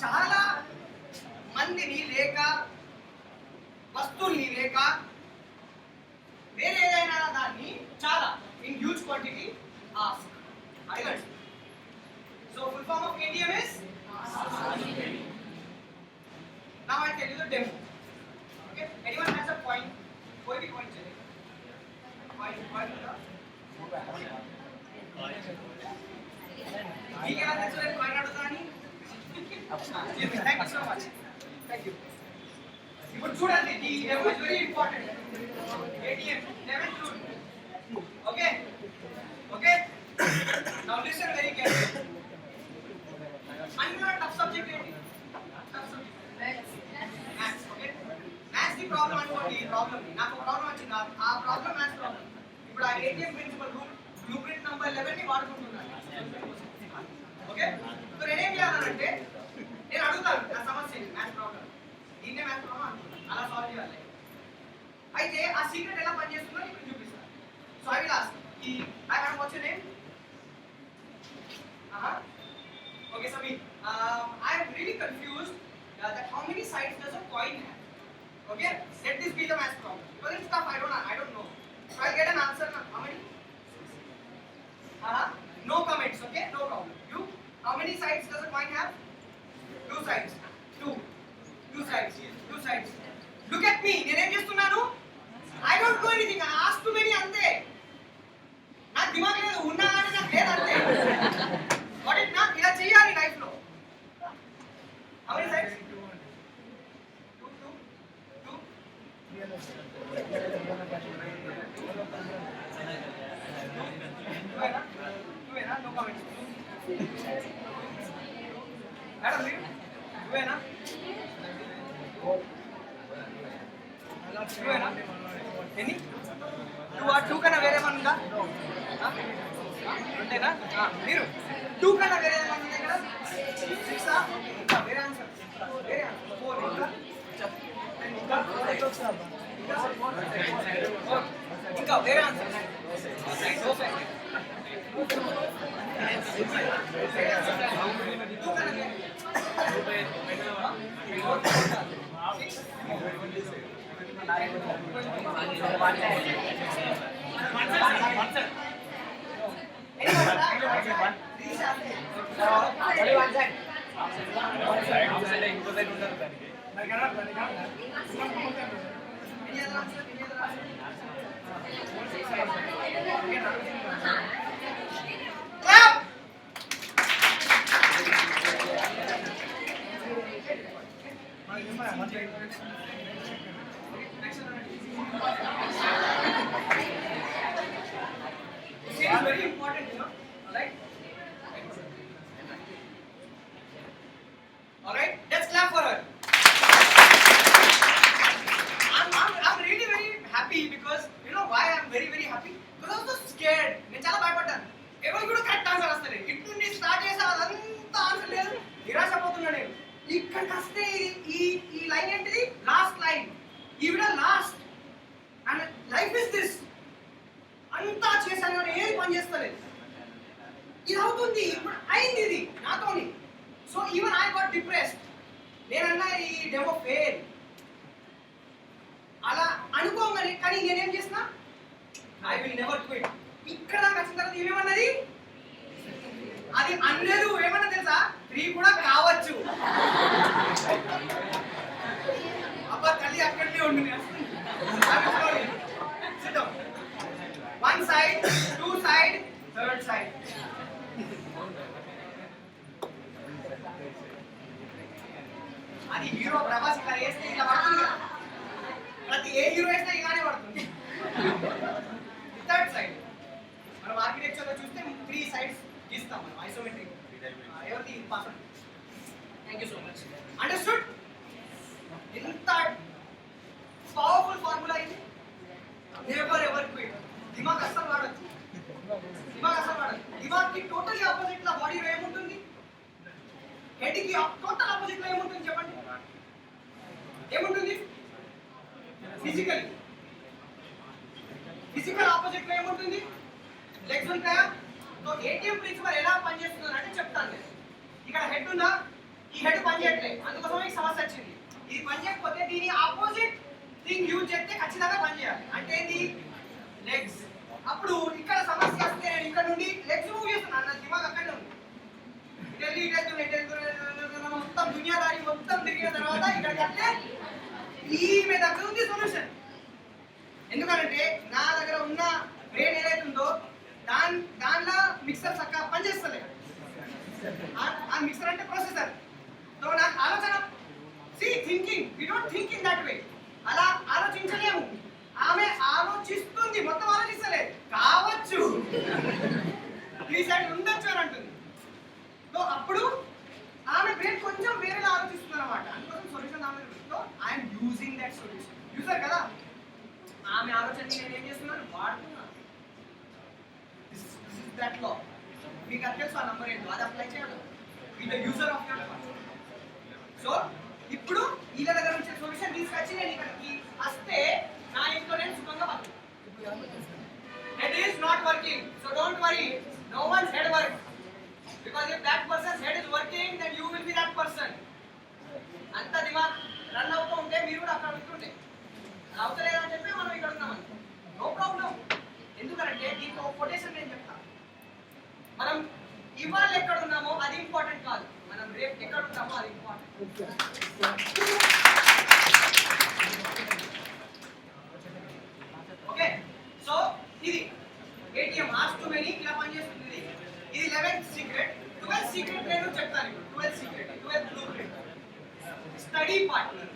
చాలా మందిని లేక వస్తువుల్ని లేక వేరే ఏదైనా దాన్ని చాలా ఇన్ హ్యూజ్ క్వాంటిటీ ఆస్క్ అడగండి. So full form of ATM is now I tell you the demo. Okay, anyone has a point? कोई भी point चलेगा. Point ठीक है, that's why point अड़ता नहीं. Thank you so much. Thank you. ఇప్పుడు చూడండి, ఈ demo is very important. ATM never should. Okay. Now listen very carefully. Another tough subject ఏంటి? Tough subject. Maths. Okay. Maths the problem అనుకోండి. ప్రాబ్లం నాకు ప్రాబ్లం వచ్చింది. ఆ ప్రాబ్లం మ్యాథ్స్ ప్రాబ్లం. ఇప్పుడు ఆ ATM principle blueprint number 11 ని వాడుకుంటున్నాను. ఓకే. సో నేనేం చేయాలంటే నేను అడుగుతాను ఆ సమస్యని, మ్యాథ్స్ ప్రాబ్లం. దీన్నే మ్యాథ్స్ ప్రాబ్లం అనుకుంటాను. అలా సాల్వ్ చేయాలి. అయితే ఆ సీక్రెట్ ఎలా పనిచేస్తుందో ఇప్పుడు చూపిస్తాను. సో ఐ విల్ ఆస్క్ ఈ I have what's your name? Okay, Sabi. I am really confused that how many sides does a coin have? Okay, let this be the math problem. Because it's tough. I don't know. So I'll get an answer now. How many? No comments. Okay, no problem. You? How many sides does a coin have? Two sides. Two sides. Two sides. Look at me. నేనేం చేస్తున్నాను? I don't do anything. I ask too many అంతే. నాకు దిమాగ్ లేదు, ఉన్నా కానీ నాకు లేదు అంతే. What it not? ఇలా చేయాలి లైఫ్ లో. How many sides? Two. No comments. Madam, నువ్వేనా? ఎన్ని? టూ కన్నా వేరే ఏమన్నా ఉందా? అంతేనా? మీరు 2 కన్నా వేరే ఏమన్నా ఉంది ఇక్కడ? 6 ఇంకా వేరే ఆన్సర్. 4 ఇంకా వేరే answer. It's very important, you know, right? All right, let's clap for her. I'm really very happy because you know why I'm very very happy? Because I was so scared. నేను చాలా భయపడ్డాను. ఎవరు కూడా కరెక్ట్ ఆన్సర్ వస్తలే. ఇటు నుండి స్టార్ట్ చేసా అదంతా ఆన్సర్ లేదు. నిరాశపోతున్నా నేను. ఇక్కడికి వస్తే ఈ లైన్ ఏంటిది? Last line. ఈవిడ last. And life is this. అంతా చేశాను కానీ ఏది పని చేస్తలేదు. ఇది అవుతుంది, ఇప్పుడు అయింది ఇది నాతోని. So even I got depressed. నేనన్నా ఈ డెమో ఫెయిల్ అలా అనుకోగానే, కానీ నేనేం చేసిన? I will never quit. ఇక్కడ దాకా వచ్చిన తర్వాత ఏమన్నది? అది అన్నది ఏమన్నా తెలుసా? 3 కూడా కావచ్చు. అది హీరో ప్రభాస్ ఇలా వేస్తే ఇలా పడుతుంది కదా. ప్రతి ఏ హీరో వేసినా ఇలానే పడుతుంది. థర్డ్ సైడ్ మనం ఆర్కిటెక్చర్ లో చూస్తే 3 సైడ్స్ గీస్తాం మనం ఐసోమెట్రిక్. ఎవరిది password? Thank you so much. Understood? ఎంత పవర్ఫుల్ ఫార్ములా ఇది. Never ever quit. దిమాగ్ అస్సలు వాడొచ్చు. దిమాగ్ కి టోటల్లీ ఆపోజిట్ లా బాడీలో ఏముంటుంది? హెడ్ కి టోటల్ ఆపోజిట్ లో ఏముంటుంది చెప్పండి? ఏముంటుంది? ఫిజికల్ ఆపోజిట్ లో ఏముంటుంది? లెగ్స్ ఉంటాయా? సో ఏటీఎం ప్రిన్సిపల్ ఎలా పనిచేస్తుంది అంటే చెప్తాను నేను. ఇక్కడ హెడ్ ఉందా? ఈ హెడ్ పనిచేయట్లేదు, అందుకోసం ఈ సమస్య వచ్చింది. ఇది పనిచేయకపోతే దీని ఆపోజిట్ థింగ్ యూజ్ చేస్తే ఖచ్చితంగా పనిచేయాలి. అంటే ఇది లెగ్స్. అప్పుడు ఇక్కడ సమస్య వస్తే నేను ఇక్కడ నుండి లెగ్స్ మూవ్ చేస్తున్నాను, నా దిమాగ్ అక్కడే ఉంది. మొత్తం దునియాదారి మొత్తం తిరిగిన తర్వాత ఇక్కడ కట్టే ఈమె దగ్గర ఉంది సొల్యూషన్. ఎందుకంటే నా దగ్గర ఉన్న బ్రెయిన్ ఏదైతే ఉందో దానిలో మిక్సర్ చక్కగా పనిచేస్తలేదు. ఆ మిక్సర్ అంటే ప్రాసెసర్. సో నాకు ఆలోచన thinking, we don't think in that way. అలా ఆలోచించలేము. ఆమె ఆలోచిస్తుంది, మొత్తం ఆలోచిస్తలేదు. కావచ్చు 3 సైడ్ ఉండొచ్చు అని అంటుంది. సో అప్పుడు ఆమె బ్రెయిన్ కొంచెం వేరేలా ఆలోచిస్తుంది అనమాట. అందుకోసం సొల్యూషన్ ఆమె I'm using that solution. User కదా, ఆమె ఆలోచన నేను ఏం చేస్తున్నాను, వాడుతున్నాను. దట్ లో మీకు అది తెలుసు, ఆ నంబర్ ఏంటో అది అప్లై చేయాలి with the user of your phone. So ఇప్పుడు వీళ్ళ దగ్గర నుంచి సొల్యూషన్ తీసుకొచ్చి నేను ఇక్కడికి వస్తే నా ఇంట్లో నేను సుఖంగా బతుకుతాను. Head is not working, so don't worry, no one's head work. Because if that person's head is working, then you will be that person. అంత దిమాగ్ రన్ అవుతూ ఉంటే మీరు కూడా అక్కడ ఉంటుంటే అవుతలేదని చెప్పి మనం ఇక్కడ ఉన్నాం, నో ప్రాబ్లం. ఎందుకంటే దీనికి ఒక కొటేషన్ నేను చెప్తాను. మనం ఇవాళ ఎక్కడ ఉన్నామో అది ఇంపార్టెంట్ కాదు, మనం రేపు ఎక్కడ ఉన్నామో అది ఇంపార్టెంట్. ఓకే, సో ఇది ఏటీఎం ఆస్ టు మెనీ ఇలా పనిచేస్తుంది. ఇది 11th సీక్రెట్. 12th సీక్రెట్ నేను చెప్తాను ఇప్పుడు. 12th secret, 12th blue print. Study partner.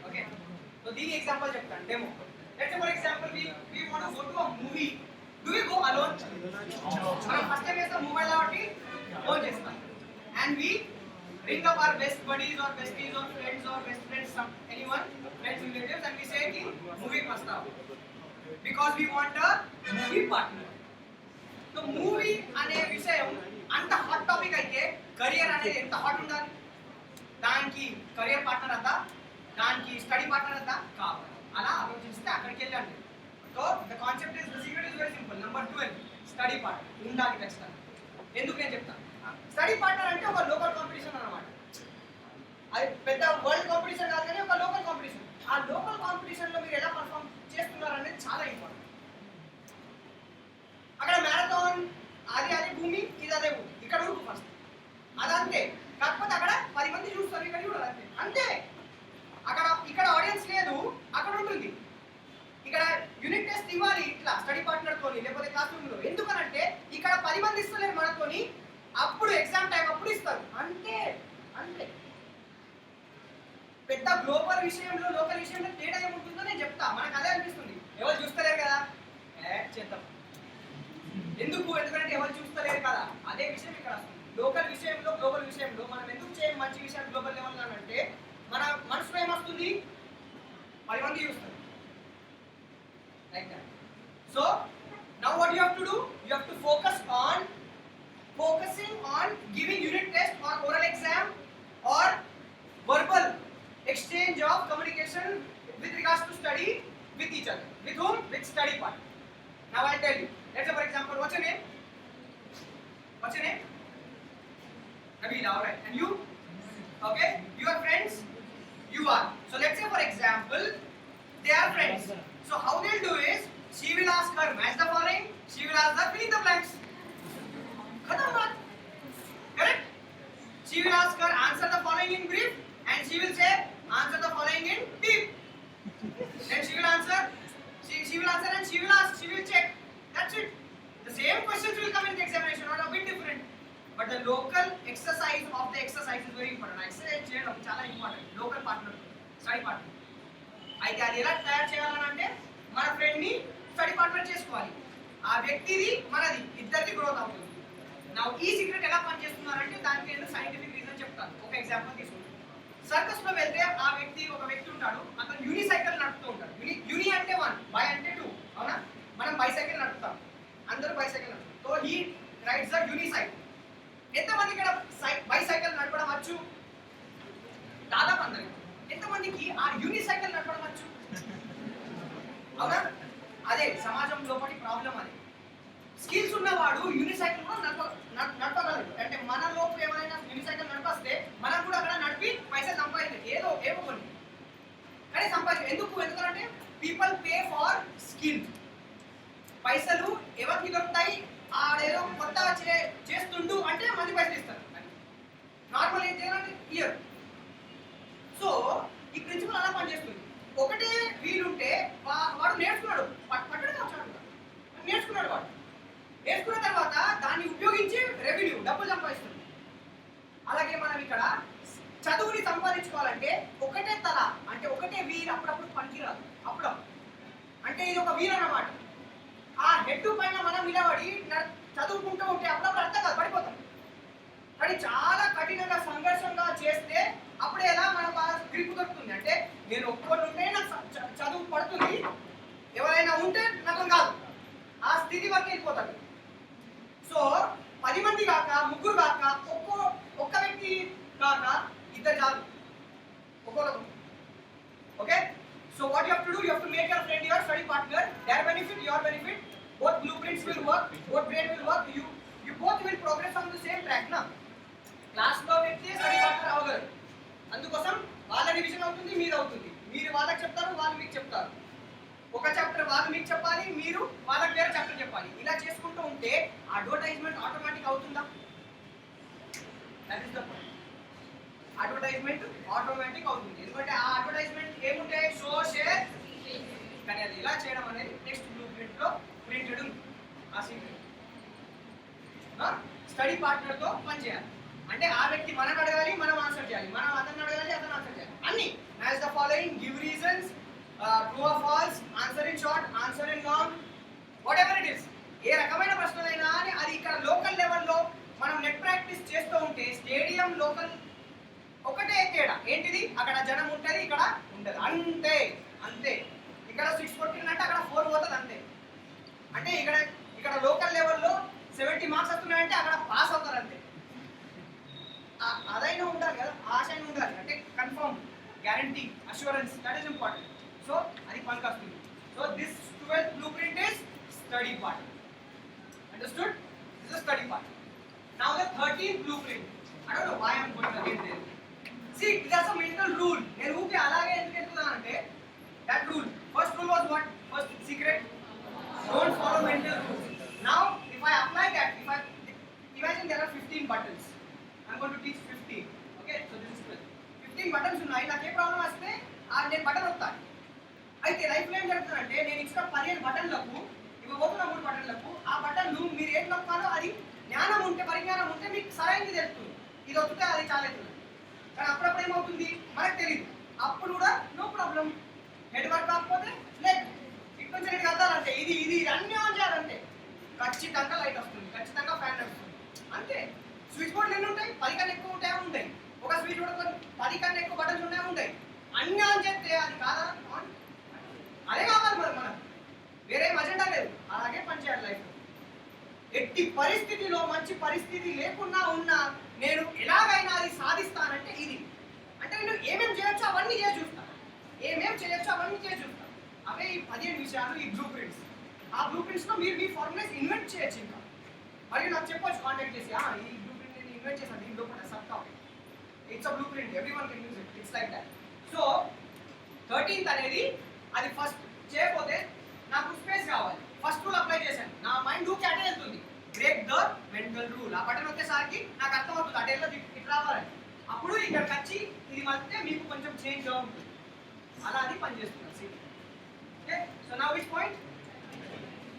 Okay, so దీని ఎగ్జాంపుల్ చెప్తాను, demo. Let's for example we want to go to a movie. Do we go alone? మనం ఫస్ట్ టైం చేస్తాం మొబైల్ కాబట్టి ఫోన్ చేస్తాం. And we ring up our best buddies or besties or friends or best friends, anyone, friends, relatives, and we say ki movie కి వస్తాం. Because we want a movie partner. So movie అనే విషయం అంత హాట్ టాపిక్ అయితే కెరియర్ అనేది ఎంత హాట్ ఉండాలి? దానికి కెరియర్ పార్ట్నర్ అంతా, దానికి స్టడీ పార్ట్నర్ అంతా కావాలి. అలా ఆలోచిస్తే అక్కడికి వెళ్ళండి. So the concept is, the secret is very simple. Number 12 study partner ఉండాలి ఖచ్చితంగా. ఎందుకు నేను చెప్తాను. స్టడీ పార్ట్నర్ అంటే ఒక లోకల్ కాంపిటీషన్ అన్నమాట. అది పెద్ద వరల్డ్ కాంపిటీషన్ కాదు కానీ ఒక లోకల్ కాంపిటీషన్. ఆ లోకల్ కాంపిటీషన్ లో మీరు ఎలా పర్ఫార్మ్ చేస్తున్నారు అనేది చాలా ఇంపార్టెంట్. అక్కడ మ్యారథాన్ అది భూమి, ఇది అదే భూమి. ఇక్కడ ఊరుకు ఫస్ట్ అదంతే. కాకపోతే అక్కడ 10 మంది చూస్తారు, ఇక్కడ చూడాలి అంతే. అంతే. ఇక్కడ ఆడియన్స్ లేదు, అక్కడ ఉంటుంది. ఇక్కడ యూనిట్ టెస్ట్ ఇవ్వాలి ఇట్లా స్టడీ పార్ట్నర్ తోని, లేకపోతే క్లాస్ రూమ్ లో. ఎందుకనంటే ఇక్కడ 10 మంది ఇస్తలేరు మనతోని, అప్పుడు ఎగ్జామ్ టైం అప్పుడు ఇస్తారు. అంతే. పెద్ద గ్లోబల్ విషయంలో లోకల్ విషయంలో తేడా ఏముంటుందో నేను చెప్తా. మనకు అదే అనిపిస్తుంది, ఎవరు చూస్తలేరు కదా చేద్దాం. ఎందుకంటే ఎవరు చూస్తలేరు కదా. అదే విషయం ఇక్కడ లోకల్ విషయంలో గ్లోబల్ విషయంలో మనం ఎందుకు చేయం మంచి విషయం గ్లోబల్ లెవెల్ అంటే మన మనసులో ఏమొస్తుంది, 10 మంది చూస్తారు. Like that. So now what you have to do, you have to focusing on giving unit test or oral exam or verbal exchange of communication with regards to study with each other. With whom? With study partner. Now I'll tell you. Let's say for example, what's your name? Nabila, alright. And you? Okay. You are friends? You are. So let's say for example, they are friends. So how they'll do is, she will ask her, match the following. She will ask her, fill in the blanks. Correct? She will ask her, answer the following in brief, and she will say, answer the following in deep. Then she will answer and she will ask, she will check. That's it. The same questions will come in the examination, not a bit different. But the local exercise of the exercise study partner. అయితే అది ఎలా తయారు చేయాలని అంటే మన ఫ్రెండ్ని స్టడీ పార్ట్నర్ చేసుకోవాలి. ఆ వ్యక్తిది మనది ఇద్దరిది గ్రోత్ అవుతుంది. నా ఈ సీక్రెట్ ఎలా పనిచేస్తున్నారంటే దానికి నేను సైంటిఫిక్ రీజన్ చెప్తాను. ఒక ఎగ్జాంపుల్ తీసుకుంటాను. సర్కస్ లో వెళ్తే ఒక వ్యక్తి ఉంటాడు, అతను యూనిసైకిల్ నడుపుతూ ఉంటాడు. యూని అంటే 1, బై అంటే 2, అవునా? మనం బైసైకిల్ నడుపుతాం, అందరూ బైసైకిల్ నడుపుతాం. So he rides the unicycle. ఎంతమందికి ఇక్కడ బైసైకిల్ నడపడం వచ్చు? దాదాపు అందరికి. ఎంతమందికి ఆ యూనిసైకిల్ నడపడం వచ్చు? అవునా? అదే సమాజం లోపలి ప్రాబ్లం. అది స్కిల్స్ ఉన్నవాడు యూనిసైకిల్ కూడా నడపగలడు. అంటే మన లోపు ఏమైనా యూనిసైకిల్ నడిపిస్తే మనం కూడా అక్కడ నడిపి పైసలు సంపాదించాలి. ఏవో కొన్ని కానీ సంపాదించాలి. ఎందుకంటే పీపుల్ పే ఫర్ స్కిల్. పైసలు ఎవరికి దొరుకుతాయి? ఆడేదో కొత్త చేస్తుండు అంటే మంది పైసలు ఇస్తారు. నార్మల్ ఏం చేయాలంటే క్లియర్. సో ఈ ప్రిన్సిపల్ అలా పనిచేస్తుంది. ఒకటే వీలుంటే వాడు నేర్చుకున్నాడు, నేర్చుకున్నాడు. వాడు నేర్చుకున్న తర్వాత దాన్ని ఉపయోగించి రెవెన్యూ డబ్బులు సంపాదిస్తుంది. అలాగే మనం ఇక్కడ చదువుని సంపాదించుకోవాలంటే ఒకటే తల అంటే ఒకటే వీల్ అప్పుడప్పుడు పనికిరాదు. అప్పుడప్పుడు అంటే ఇది ఒక వీల్ అన్నమాట. ఆ హెడ్ పైన మనం నిలబడి చదువుకుంటూ ఉంటే అప్పుడప్పుడు అర్థం కాదు, పడిపోతాం. కానీ చాలా కఠినంగా సంఘర్షంగా చేస్తే అప్పుడే ఎలా మనకు బాగా గ్రిప్ దొరుకుతుంది. అంటే నేను ఒక్కరు ఉంటే నాకు చదువు పడుతుంది, ఎవరైనా ఉంటే నాకు కాదు, ఆ స్థితి వరకు వెళ్ళిపోతాడు. సో 10 మంది కాక, 3 కాక, ఒక్క వ్యక్తి కాక, ఇద్దరు చాలు ఒక్కొక్కరు. Okay, so what you have to do, you have to make your friend your study partner. There benefit, your benefit, both blueprints will work, both brain will work, you both will progress on the same track. Na class లో వ్యక్తి స్టడీ పార్ట్నర్ అవ్వగలరు. అందుకోసం వాళ్ళ రివిజన్ అవుతుంది, మీరు అవుతుంది. మీరు వాళ్ళకి చెప్తారు, వాళ్ళు మీకు చెప్తారు. ఒక చాప్టర్ వాళ్ళు మీకు చెప్పాలి, మీరు వాళ్ళకి వేరే చాప్టర్ చెప్పాలి. ఇలా చేసుకుంటూ ఉంటే అడ్వర్టైజ్మెంట్ ఆటోమేటిక్ అవుతుందా? That is the point. Advertisement automatic అవుతుంది. ఎందుకంటే ఆ అడ్వర్టైజ్మెంట్ ఏముంటాయి? Show, share. కానీ అది ఇలా చేయడం అనేది నెక్స్ట్ బ్లూ ప్రింట్ లో ప్రింటెడ్ ఉంది. ఆ సీక్రెట్ స్టడీ పార్ట్నర్ తో పనిచేయాలి. అంటే ఆ వ్యక్తి మనం అడగాలి, మనం ఆన్సర్ చేయాలి, మనం అతను అడగాలి, అతను ఆన్సర్ చేయాలి. అన్ని match the following, give reasons, true or false, answer in short, answer in long, whatever it is. ఏ రకమైన ప్రశ్నలైనా అని అది ఇక్కడ లోకల్ లెవెల్లో మనం నెట్ ప్రాక్టీస్ చేస్తూ ఉంటే స్టేడియం లోకల్ ఒకటే తేడా ఏంటిది? అక్కడ జనం ఉంటుంది, ఇక్కడ ఉంటుంది. అంతే. ఇక్కడ 6 కొట్టిందంటే అక్కడ 4 పోతుంది అంతే. అంటే ఇక్కడ లోకల్ లెవెల్లో 70 మార్క్స్ వస్తున్నాయంటే అక్కడ పాస్ అవుతారు అంతే. అదైనా ఉండాలి కదా, ఆశ అయినా ఉండాలి. అంటే confirm, guarantee, assurance, that is important. So అది పనికి వస్తుంది. So this 12th blueprint is study part. Understood? This is study part. Now the 13th blueprint. I don't know why I'm going again there. See, that's a mental rule. నేను ఊకే అలాగే ఎందుకు చెప్తున్నానంటే that rule. First rule was what? First secret. Don't follow mental rules. Now, if I apply that, imagine there are 15 buttons. I'm going to teach 15. Okay, so this is 12. 15 buttons ఉన్నాయి. నాకు ఏ ప్రాబ్లం వస్తే నేను బటన్ వస్తాను. అయితే లైఫ్లో ఏం జరుగుతుందంటే నేను ఇచ్చిన 15 బటన్లకు ఇవ్వబోతున్న 3 బటన్లకు ఆ బటన్లు మీరు ఏం నొక్కాలో అది జ్ఞానం ఉంటే, పరిజ్ఞానం ఉంటే మీకు సరైనది తెలుస్తుంది. ఇది వస్తే అది చాలా అవుతుంది. కానీ అప్పుడప్పుడు ఏమవుతుంది మనకు తెలియదు. అప్పుడు కూడా నో ప్రాబ్లం. హెడ్ వర్క్ కాకపోతే లెగ్ ఇటు నుంచి రెడీ కదాలంటే ఇది అన్నీ ఆన్ చేయాలంటే ఖచ్చితంగా లైట్ వస్తుంది, ఖచ్చితంగా ఫ్యాన్ వస్తుంది. అంతే. స్విచ్ బోర్డులు ఎన్ని ఉంటాయి? 10 కన్నా ఎక్కువ ఉంటాయి. ఒక స్విచ్ బోర్డు 10 కన్నా ఎక్కువ బటన్స్ ఉంటాయి. అన్ని ఆన్ చేస్తే అది కాదా ఆన్? అదే కావాలి మనం వేరే అజెండా లేదు. అలాగే పనిచేయాలి లైఫ్. ఎట్టి పరిస్థితిలో మంచి పరిస్థితి లేకున్నా ఉన్నా నేను ఎలాగైనా అది సాధిస్తానంటే ఇది. అంటే నేను ఏమేమి చేయొచ్చో అవన్నీ చేసి చూస్తాను. అవే ఈ 15 విషయాలు, ఈ బ్లూ ప్రింట్స్. ఆ బ్లూ ప్రింట్స్లో మీరు మీ ఫార్ములాస్ ఇన్వెంట్ చేయొచ్చు. ఇంకా మరియు నాకు చెప్పొచ్చు కాంటాక్ట్ చేసి ఈ బ్లూ ప్రింట్ నేను ఇన్వెంట్ చేశాను, దీంట్లో కూడా sub topic. It's a blue print, everyone can use it. It's like that. So 13th అనేది అది ఫస్ట్ చేయకపోతే నాకు స్పేస్ కావాలి. ఫస్ట్ రూల్ అప్లై చేశాను, నా మైండ్ ఊకే అటే వెళ్తుంది. Break the mental rule. ఆ బటన్ వచ్చేసరికి నాకు అర్థమవుతుంది అటేలో ఇట్లా రావాలని. అప్పుడు ఇక్కడికి వచ్చి ఇది మధ్య మీకు కొంచెం చేంజ్ ఉంటుంది. అలా అది పనిచేస్తుంది. Okay, so now which point?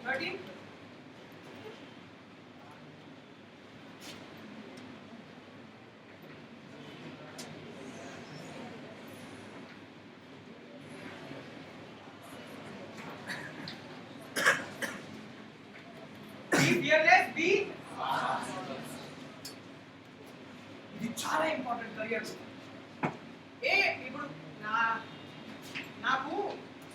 13. చాలా ఇంపార్టెంట్ కెరియర్. ఇప్పుడు నాకు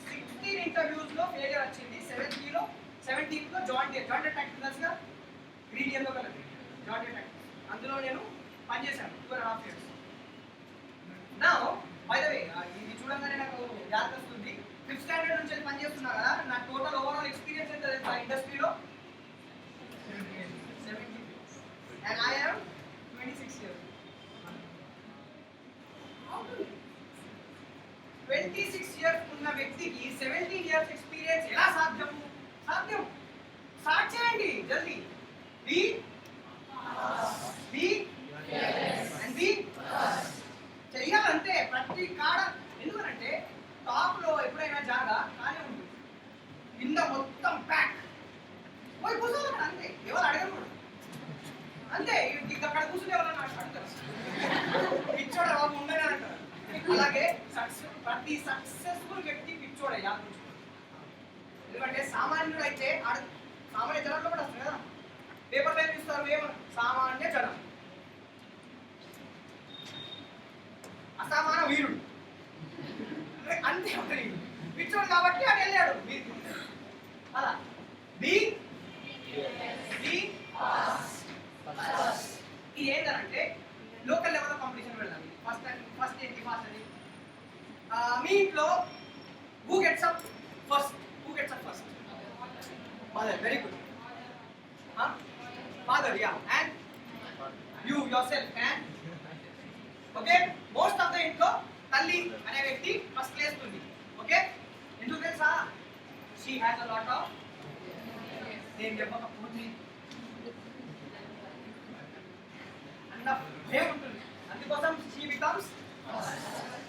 16 ఇంటర్వ్యూస్లో ఫెయిలియర్ వచ్చింది. 17th జాయింట్ టెక్నికల్స్గా గ్రీడియంలో కలిపి జాయింట్ టెక్నికల్స్, అందులో నేను పనిచేశాను 2.5 years. నా బై ద వే ఇది చూడంగానే నాకు జాగ్రత్త వస్తుంది. 5th స్టాండర్డ్ నుంచి పనిచేస్తున్నా కదా, నా టోటల్ ఓవరాల్ ఎక్స్పీరియన్స్ ఎంత తెలుసా ఇండస్ట్రీలో? 70 and I am 26 years. 26 years ఉన్న వ్యక్తికి 17 years ఎక్స్పీరియన్స్ ఎలా సాధ్యం? స్టార్ట్ చేయండి జల్దీ. బి అండ్ బి చెయ్యాలంటే ప్రతి కాడ. ఎందుకంటే టాప్ లో ఎప్పుడైనా జాగా కానీ ఉంటుంది, కింద మొత్తం ప్యాక్ పోయి కూర్చోవాలి అంతే. ఎవరు అడగకూడదు అంతే. అక్కడ కూర్చుని ఎవరన్నా అడుగుతారు, పిచ్చోడ ఉండగా అంటారు. అలాగే ప్రతి సక్సెస్ఫుల్ వ్యక్తి పిచ్చోడే యాదృష్టి. ఎందుకంటే సామాన్యుడు అయితే సామాన్య జనంలో కూడా వస్తుంది కదా, పేపర్ లైన్ చూస్తారు ఏమో సామాన్య జనం, అసామాన వీరుడు అంతే ఒకటి పిచ్చోడు కాబట్టి అటు వెళ్ళాడు. అలా బి ఇది ఏంటంటే లోకల్ లెవెల్లో కాంపిటీషన్ పెడదాం. ఫస్ట్ ఏంటి ఫాస్ట్ అని మీ ఇంట్లో who gets up first? Mother. Very good. Mother, yeah. And you your self. And okay, most of the ఇంట్లో తల్లి అనే వ్యక్తి ఫస్ట్ లేస్తుంది. ఓకే, ఎందుకు తెలుసా? She has a lot of, నేను చెప్పకపోతే అన్న భయం ఉంటుంది, అందుకోసం షీ బికమ్స్.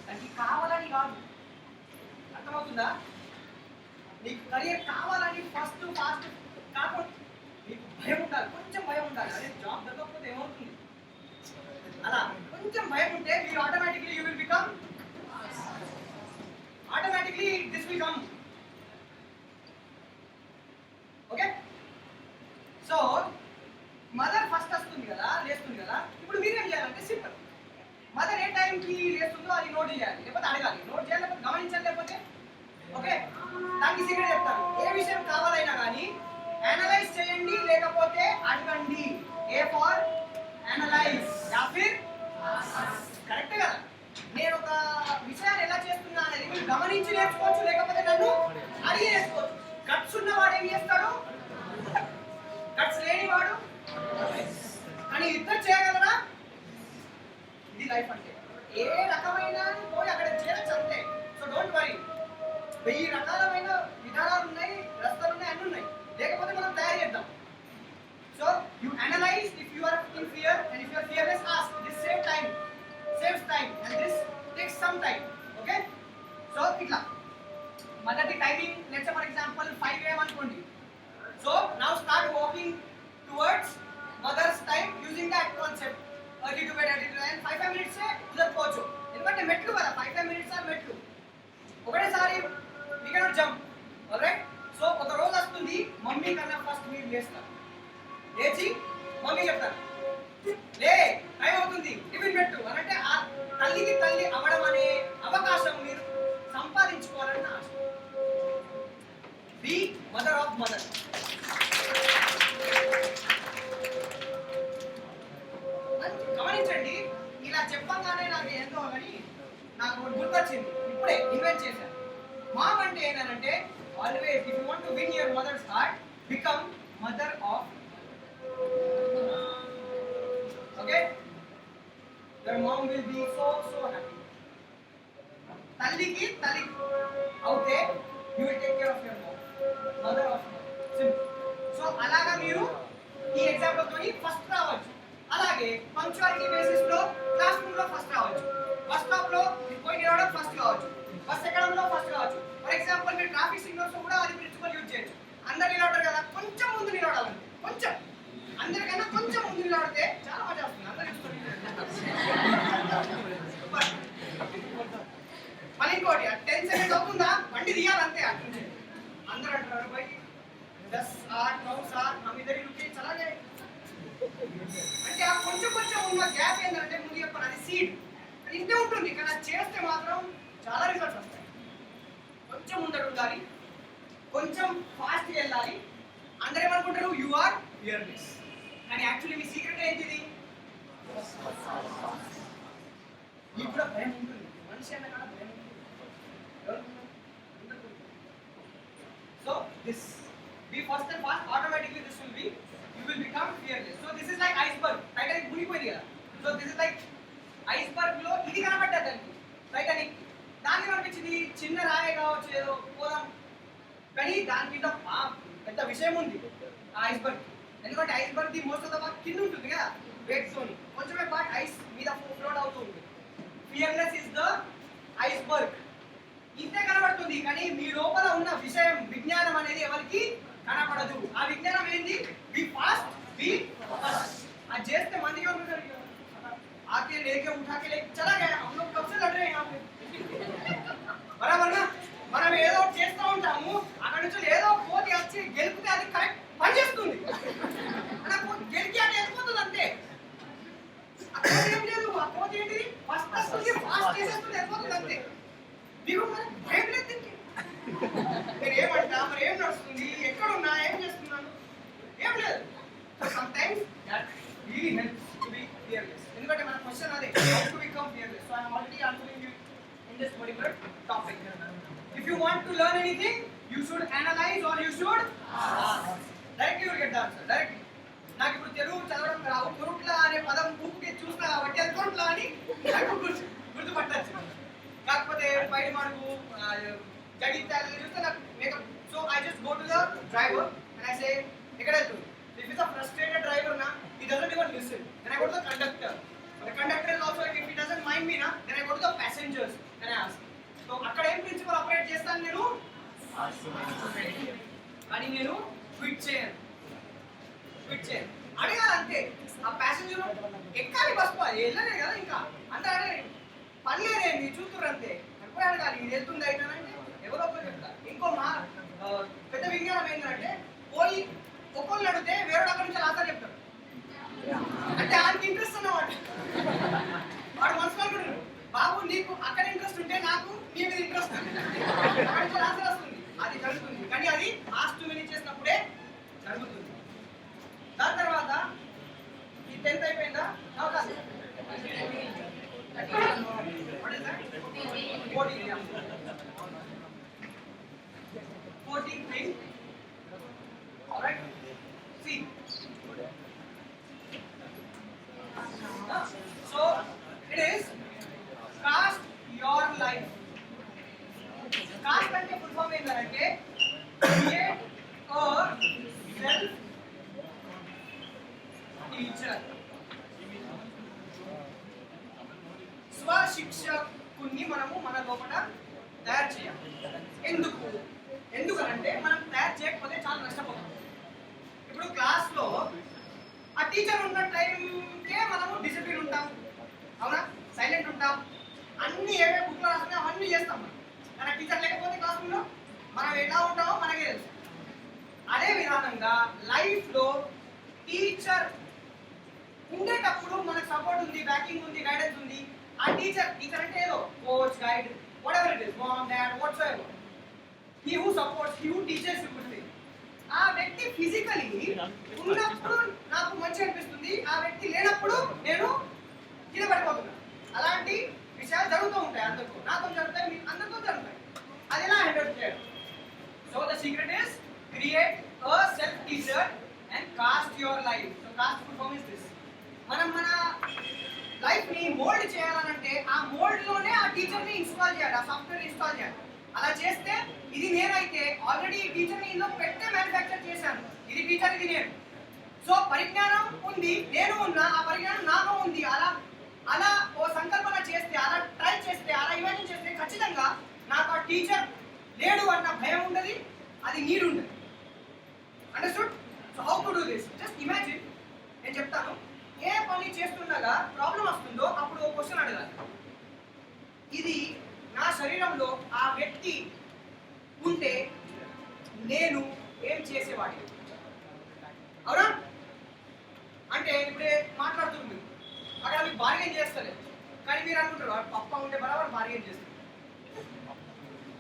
దానికి కావాలని కాదు, అర్థమవుతుందా? నీకు కెరియర్ కావాలని ఫాస్ట్ కాకుండా నీకు భయం ఉండాలి, కొంచెం భయం ఉండాలి. అదే జాబ్ దొరకకపోతే ఏమవుతుంది? అలా కొంచెం భయం ఉంటే మీరు automatically you will become, automatically this will come. Okay, so mother first వస్తుంది కదా, లేస్తుంది కదా. ఇప్పుడు మీరేం చేయాలంటే సింపుల్, మదర్ ఏ టైంకి లేస్తుందో అది నోట్ చేయాలి, లేకపోతే అడగాలి. నోట్ చేయాలి లేకపోతే గమనించాలి, లేకపోతే ఓకే. దానికి సీక్రెట్ చెప్తారు. ఏ విషయం కావాలైనా కానీ అనలైజ్ చేయండి, లేకపోతే అడగండి. ఏ ఫర్ అనలైజ్, యా ఫిర్ కరెక్ట్ కదా. నేను ఒక విషయాన్ని ఎలా చేస్తున్నా అనేది మీరు గమనించి నేర్చుకోవచ్చు, లేకపోతే నన్ను అడిగి నేర్చుకోవచ్చు. గట్స్ ఉన్నవాడు ఏం చేస్తాడు, గట్స్ లేనివాడు. కానీ ఇద్దరు చేయగలరా? ఇది లైఫ్ అంటే. ఏ రకమైన పోయి అక్కడ చేయొచ్చు అంతే. So don't worry. 1000 రకాలమైన విధానాలు ఉన్నాయి, రస్తాలు ఉన్నాయి, అన్నీ ఉన్నాయి. లేకపోతే మనం తయారు చేద్దాం. So you analyse. If you are in fear and if you are fearless, ask. This saves time and this takes some time. Okay, so itla మొదటి timing let's for example 5 AM అనుకోండి. So now start walking towards mother's time using that concept. early to bed, early to rise. 5 minutes కుదరకపోవచ్చు, ఎందుకంటే మెట్లు కదా. 5 minutes ఆ మెట్లు ఒకటేసారి we cannot jump. alright, so ఒక రోజు వస్తుంది మమ్మీ కన్నా ఫస్ట్ మీరు లేస్తారు. లేచి మమ్మీ చెప్తారు, లే టైం అవుతుంది టిఫిన్ పెట్టు అని. అంటే ఆ తల్లికి తల్లి అవ్వడం అనే అవకాశం మీరు సంపాదించుకోవాలని ఆశ. Be mother of mother. గమనించండి, ఇలా చెప్పంగానే నాకు ఏంటో కానీ నాకు గుర్తొచ్చింది, ఇప్పుడే ఇన్వెంట్ చేశాను. మామ్ అంటే ఏంటంటే always if you want to win your mother's heart, become mother of. Okay, your mom will be so happy. తల్లికి తల్లి అవుతే you will take care of your mom, mother of mom. Simple. So అలాగా మీరు ఈ ఎగ్జాంపుల్ తోని ఫస్ట్ రావచ్చు. అలాగే పంక్చువాలిటీ బేసిస్ లో క్లాస్ రూమ్ లో ఫస్ట్ రావచ్చు, బస్ స్టాప్ లో పోయి నిలవడం ఫస్ట్ కావచ్చు, బస్ ఎక్కడంలో ఫస్ట్ కావచ్చు. ఫర్ ఎగ్జాంపుల్ మీరు ట్రాఫిక్ సిగ్నల్స్ లో కూడా అది ప్రిన్సిపల్ యూజ్ చేయొచ్చు. అందరు నిలబడరు కదా, కొంచెం ముందు నిలబడాలంటే, కొంచెం అందరికన్నా కొంచెం ముందు నిలబడితే చాలా మజా వస్తుంది. అందరూ మళ్ళీ ఇంకోటి 10 seconds అవుతుందా బండి తీయాలంతే. అందరూ అంటారు బై 10 8 9 7 हम इधर ही रुके चला गए. అంటే ఆ కొంచెం ఉన్న గ్యాప్ ఏంటంటే ఉంటుంది, కానీ అది చేస్తే మాత్రం చాలా రిజల్ట్స్ వస్తాయి. కొంచెం ముందడు ఉండాలి, కొంచెం ఫాస్ట్ వెళ్ళాలి. అందరూ ఏమనుకుంటారు యు ఆర్ ఫియర్లెస్, కానీ యాక్చువల్లీ మీ సీక్రెట్ ఏంటిది? మీకు కూడా భయం ఉంటుంది, మనిషి అన్న కూడా భయం ఉంటుంది. So this be first and fast, automatically this will be, you will become fearless. So this is like iceberg. Titanic మునిగిపోయింది కదా. So this is like iceberg లో ఇది కనబడ్డది దానికి టైటానిక్. దానికి అనిపించింది చిన్న రాయి కావచ్చు ఏదో పోదాం, కానీ దాని కింద పెద్ద విషయం ఉంది ఆ ఐస్బర్గ్. ఎందుకంటే iceberg the most of the part కింద ఉంటుంది కదా వెయిట్ తోని, కొంచెమే పార్ట్ ఐస్ మీద ఫ్లోట్ అవుతూ ఉంటుంది. Fearless is the iceberg. ఇంతే కనబడుతుంది, కానీ మీ లోపల ఉన్న విషయం విజ్ఞానం అనేది ఎవరికి కనపడదు. ఆ విజ్ఞానం ఏంది? Be fast, be fast. అది చేస్తే మందిగా ఉంటారు. आके लेके उठा के लेके चला गया. हम लोग कब से लड़ रहे हैं यहाँ पे, बराबर ना? మనం ఏదో చేస్తూ ఉంటాము, అక్కడ నుంచి ఏదో కోతి వచ్చి గెలిపితే అది కరెక్ట్ పని చేస్తుంది. గెలికి అది వెళ్ళిపోతుంది అంతే. అక్కడ ఏం లేదు, ఆ కోతి ఏంటిది ఫస్ట్ వస్తుంది, ఫాస్ట్ చేసేస్తుంది, వెళ్ళిపోతుంది అంతే. మీకు మరి భయం లేదు దీనికి. నేను ఏమంటా, మరి ఏం నడుస్తుంది, ఎక్కడున్నా, ఏం చేస్తున్నాను, ఏం లేదు. Some times that really helps to be fearless. ఎందుకంటే మన క్వశ్చన్ అదే, how to become fearless. So I am already answering you in this particular topic. If you want to learn anything, you should analyze or you should ask. Directly you will get the answer. Directly. నాకు ఇప్పుడు తెలుగు చదవడం రావు, కురుట్ల అనే పదం ఊపికి చూసినా కాబట్టి అది కురుట్ల అని నాకు గుర్తుపట్టచ్చు. కాకపోతే బయట మనకు జగిత్యాల చూస్తే నాకు makeup. So I just go to the driver and I say ఎక్కడ వెళ్తుంది. If it's a frustrated driver na, he doesn't even listen. Then I go to the conductor. The conductor is also like, if he doesn't mind me na, then I go to the passengers and I ask. So అక్కడ ఏం ప్రిన్సిపల్ ఆపరేట్ చేస్తాను నేను, కానీ నేను క్విట్ చేయను. అడగాలి అంతే. ఆ ప్యాసింజర్ ఎక్కాలి బస్, వెళ్ళలే కదా ఇంకా అంతే. అడగ పని లేదండి, చూస్తున్నారు అంతే. ఎప్పుడు అడగాలి ఇది వెళ్తుంది అయిపోయినంటే ఎవరో ఒకరు చెప్తారు. ఇంకో మా పెద్ద విజ్ఞానం ఏంటంటే, పోయి ఒక్కొక్కరు అడిగితే వేరే అక్కడి నుంచి ఆన్సర్ చెప్తాడు. అంటే ఆయనకి ఇంట్రెస్ట్ ఉన్నవాడు, వాడు మనసు అనుకుంటాడు, బాబు నీకు అక్కడ ఇంట్రెస్ట్ ఉంటే నాకు నీ మీద ఇంట్రెస్ట్ ఆన్సర్ వస్తుంది. అది జరుగుతుంది, కానీ అది లాస్ట్ 2 minutes చేసినప్పుడే జరుగుతుంది. దాని తర్వాత ఈ 10th అయిపోయిందా? కాదు, what is that? 14th thing. All right, see, so it is cast your life. Cast అంటే ఫుల్ ఫామ్ ఏంటంటే create a self teacher. స్వశిక్షకుని మనము మన లోపల తయారు చేయాలి. ఎందుకనంటే మనం తయారు చేయకపోతే చాలా నష్టపోతాం. ఇప్పుడు క్లాస్లో ఆ టీచర్ ఉన్న టైంకే మనము డిసిప్లిన్ ఉంటాం, అవునా? సైలెంట్ ఉంటాం, అన్ని ఏవే బుక్లో రాస్తున్నాయి అవన్నీ చేస్తాం. మన టీచర్ లేకపోతే క్లాస్ రూమ్లో మనం ఎలా ఉంటామో మనకే తెలుసు. అదే విధానంగా లైఫ్లో టీచర్ ఉండేటప్పుడు మనకు సపోర్ట్ ఉంది, బ్యాకింగ్ ఉంది, గైడెన్స్ ఉంది. ఆ టీచర్ అంటే ఏదో coach, guide, whatever it is, mom, dad, whatsoever, he who supports, he who teaches you good thing. ఆ వ్యక్తి ఫిజికలీ ఉన్నప్పుడు నాకు మంచి అనిపిస్తుంది, ఆ వ్యక్తి లేనప్పుడు నేను కింద పడిపోతున్నాను. అలాంటి విషయాలు జరుగుతూ ఉంటాయి. అందరితో, నాతో జరుగుతాయి, మీకు అందరితో జరుగుతాయి. అది ఎలా హ్యాండిల్ చేయాలి? So the secret is create a self teacher and cast your life. So cast full form is this. మనం మన లైఫ్ ని మోల్డ్ చేయాలంటే ఆ మోల్డ్ లోనే ఆ టీచర్ ని ఇన్స్టాల్ చేయాలి, ఆ సాఫ్ట్వేర్ ఇన్స్టాల్ చేయాలి. అలా చేస్తే ఇది నేనైతే ఆల్రెడీ ఈ టీచర్ ని ఇందులో పెట్టే మ్యానుఫ్యాక్చర్ చేశాను. ఇది టీచర్, ఇది నేను. సో పరిజ్ఞానం ఉంది, నేను ఉన్నా, ఆ పరిజ్ఞానం నాలో ఉంది. అలా ఓ సంకల్పన చేస్తే, అలా ట్రై చేస్తే, అలా ఇమాజిన్ చేస్తే ఖచ్చితంగా నాకు ఆ టీచర్ లేడు అన్న భయం ఉండదు, అది నీడ్ ఉండదు. Understood? So how to do this? Just imagine. నేను చెప్తాను. ఏ పని చేస్తుండగా ప్రాబ్లం వస్తుందో అప్పుడు ఒక క్వశ్చన్ అడగాలి. ఇది నా శరీరంలో ఆ వ్యక్తి ఉంటే నేను ఏం చేసేవాడిని? అవునా? అంటే ఇప్పుడే మాట్లాడుతుంది, అక్కడ మీకు బార్గెన్ చేస్తలేదు, కానీ మీరు అనుకుంటారు వాడు పప్ప ఉంటే బరాబర్ బార్గెన్ చేస్తారు.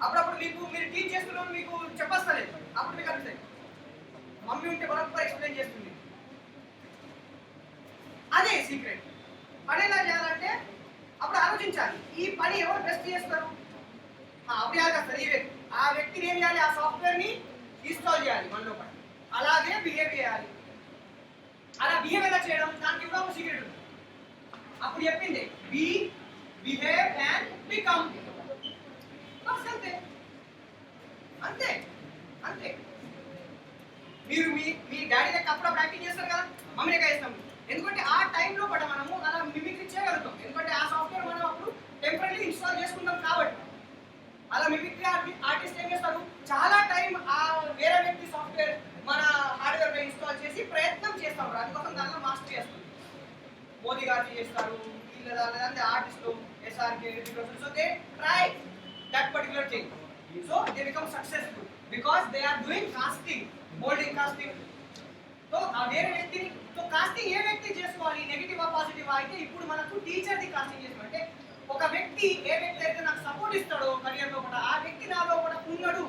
అప్పుడప్పుడు మీరు టీచ్ చేస్తున్నారు, మీకు చెప్పస్తలేదు, అప్పుడు మీకు అనిపిస్తుంది మమ్మీ ఉంటే బరాబర్ ఎక్స్ప్లెయిన్ చేస్తుంది. అదే సీక్రెట్. పని ఎలా చేయాలంటే అప్పుడు ఆలోచించాలి, ఈ పని ఎవరు బెస్ట్ చేస్తారు, అప్పుడు యాదస్తారు ఈ వ్యక్తి. ఆ వ్యక్తిని ఏం చేయాలి, ఆ సాఫ్ట్వేర్ని ఇన్స్టాల్ చేయాలి మన లోపల. అలాగే బిహేవ్ చేయాలి. అలా బిహేవ్ ఎలా చేయడం, దానికి కూడా ఒక సీక్రెట్ ఉంది. అప్పుడు చెప్పింది బి, బిహేవ్ అండ్ బికమ్. బస్ అంతే అంతే అంతే. మీరు మీ డాడీ దగ్గర అప్పుడు యాక్టింగ్ చేస్తారు కదా, మమ్మీ దగ్గర చేస్తాం. ఎందుకంటే ఆ టైంలో కూడా మనము అలా మిమిక్రీ చేయగలుగుతాం. ఎందుకంటే ఆ సాఫ్ట్వేర్ మనం అప్పుడు టెంపరీ ఇన్స్టాల్ చేసుకుంటాం కాబట్టి. అలా మిమిక్రీ ఆర్టిస్ట్ ఏం చేస్తారు, చాలా టైం ఆ వేరే వ్యక్తి సాఫ్ట్వేర్ మన హార్డ్వేర్ ఇన్స్టాల్ చేసి ప్రయత్నం చేస్తాం. అందుకోసం దానిలో మాస్టర్ చేస్తారు. మోదీ గారు చేస్తారు, వీళ్ళ ఆర్టిస్టులు SRK. So they try that particular thing. So they become successful because they are doing casting, moulding casting. సో ఆ వేరే వ్యక్తిని, సో కాస్టింగ్ ఏ వ్యక్తి చేసుకోవాలి, నెగిటివ్ పాజిటివ్ అయితే ఇప్పుడు మనకు టీచర్ది కాస్టింగ్ చేసుకోవాలంటే ఒక వ్యక్తి ఏ వ్యక్తి అయితే నాకు సపోర్ట్ ఇస్తాడో కెరియర్ లో కూడా, ఆ వ్యక్తి నాలో కూడా ఉన్నాడు.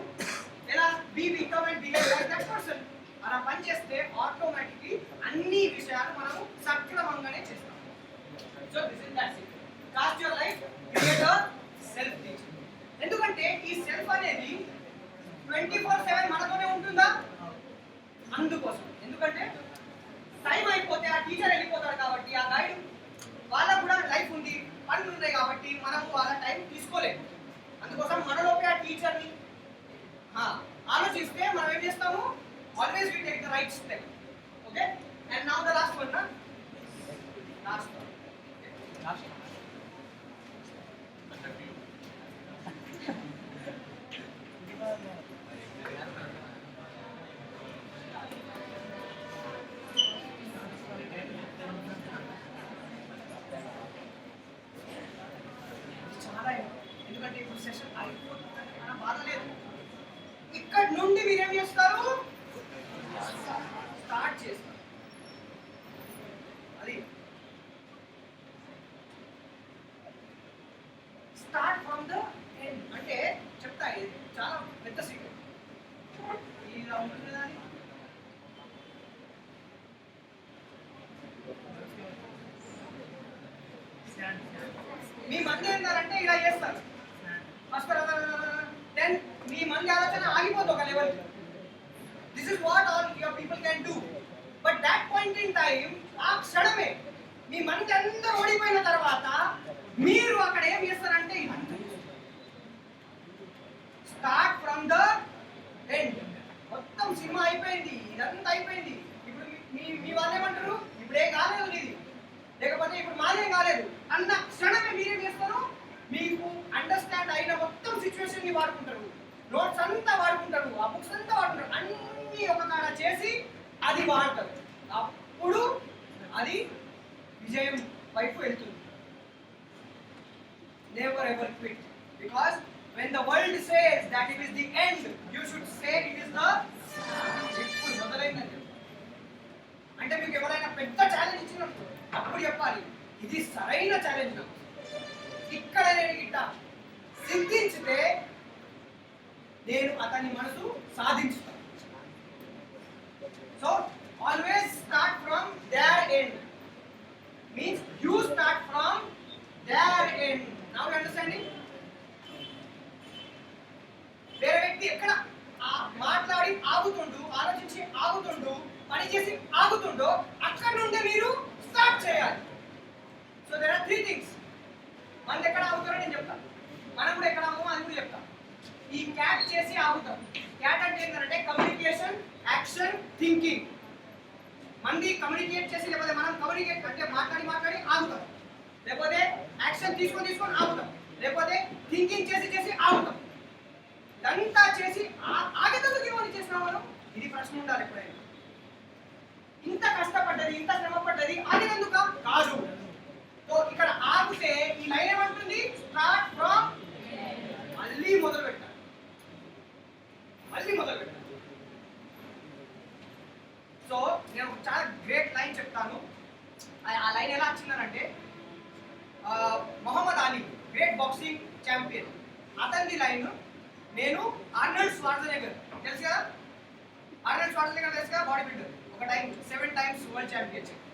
ఎలా become and behave like that person. అలా పని చేస్తే ఆటోమేటిక్లీ అన్ని విషయాలు మనము సక్రమంగానే చేస్తాం. So this is that secret. Cost your life, create a self teacher. ఎందుకంటే ఈ సెల్ఫ్ అనేది 24/7 మనతోనే ఉంటుందా, అందుకోసం. ఎందుకంటే టైం అయిపోతే ఆ టీచర్ వెళ్ళిపోతాడు కాబట్టి, ఆ గైడ్ వాళ్ళకు కూడా లైఫ్ ఉంది, పనులు ఉన్నాయి కాబట్టి మనం వాళ్ళ టైం తీసుకోలేము. అందుకోసం మనలోపే ఆ టీచర్ని ఆలోచిస్తే మనం ఏం చేస్తాము, always we take the right step. Okay, and now the last one. Last ఎందుకంటే ఇప్పుడు సెషన్ అయిపోతున్న బాధ లేదు. ఇక్కడ నుండి మీరేం చేస్తారు, స్టార్ట్ చేస్తారు. అది స్టార్ట్ ఫ్రమ్ ద ఎండ్. అంటే చెప్తా, ఇది చాలా పెద్ద సీక్రెట్. ఇలా ఉంటుంది దాని మీ మంది ఏంటంటే ఇలా చేస్తారు ఫస్ట్, దెన్ మీ మంది ఆలోచన ఆగిపోతుంది ఒక level. This is what all your people can do. But that point in time, ఆ క్షణమే మీ మంది అందరూ ఓడిపోయిన తర్వాత మీరు అక్కడ ఏం చేస్తారంటే స్టార్ట్ ఫ్రమ్ ద ఎండ్. మొత్తం సినిమా అయిపోయింది, ఇదంతా అయిపోయింది. ఇప్పుడు మీ వాళ్ళు ఏమంటారు, ఇప్పుడు ఏం కాలేదు నీది, లేకపోతే ఇప్పుడు మాదేం కాలేదు అన్న క్షణమే మీరేం చేస్తారు, మీకు అండర్స్టాండ్ అయిన మొత్తం సిచ్యువేషన్ ని వాడుకుంటారు, నోట్స్ అంతా వాడుకుంటారు, ఆ బుక్స్ అంతా వాడుకుంటారు, అన్ని ఒక కాడ చేసి అది వాడతారు. అప్పుడు అది విజయం వైపు వెళ్తుంది. Never ever quit, because when the world says that it is the end, you should say it is the ఇప్పుడు మొదలైందని. అంటే మీకు ఎవరైనా పెద్ద ఛాలెంజ్ ఇచ్చినప్పుడు అప్పుడు చెప్పాలి ఇది సరైన ఛాలెంజ్. ఇక్కడ నేను గిట్ట సిద్ధించితే నేను అతని మనసు సాధించుతాను. So always start from their end, means you start from their end. Now you understanding? వేరే వ్యక్తి ఎక్కడ మాట్లాడి ఆగుతుండు, ఆలోచించి ఆగుతుండు, పని చేసి ఆగుతుండో అక్కడ నుండి మీరు స్టార్ట్ చేయాలి. So there are 3 things. మనం ఎక్కడ ఆగుతారో నేను చెప్తాను, మనం కూడా ఎక్కడ ఆగుతామో అది కూడా చెప్తాను. ఈ క్యాట్ చేసి ఆగుతాం. క్యాట్ అంటే ఏంటంటే కమ్యూనికేషన్, యాక్షన్, థింకింగ్. మంది కమ్యూనికేట్ చేసి, లేకపోతే మనం కమ్యూనికేట్ అంటే మాట్లాడి ఆగుతాం, లేకపోతే యాక్షన్ తీసుకొని ఆగుతాం, లేకపోతే థింకింగ్ చేసి ఆగుతాం. ఇదంతా చేసి ఆగేందుకు ఏమని చేసినాం మనం? ఇది ప్రశ్న ఉండాలి ఎప్పుడైనా. ఇంత కష్టపడ్డది, ఇంత శ్రమ పడ్డది ఆగేందుక కాదు. సో ఇక్కడ ఆగితే ఈ లైన్ ఏమంటుంది, స్టార్ట్ ఫ్రమ్, మళ్ళీ మొదలు పెట్టాలి. సో నేను చాలా గ్రేట్ లైన్ చెప్తాను. ఆ లైన్ ఎలా వచ్చిందనంటే బాక్సింగ్ ఛాంపియన్. అతని లైన్ నేను ఆర్నాల్డ్ స్వార్జెనెగర్ తెలుసు కదా, ఆర్నాల్డ్ స్వార్జెనెగర్ తెలుసు కదా, బాడీ బిల్డర్, ఒక టైం 7 టైమ్స్ వరల్డ్ ఛాంపియన్షిప్.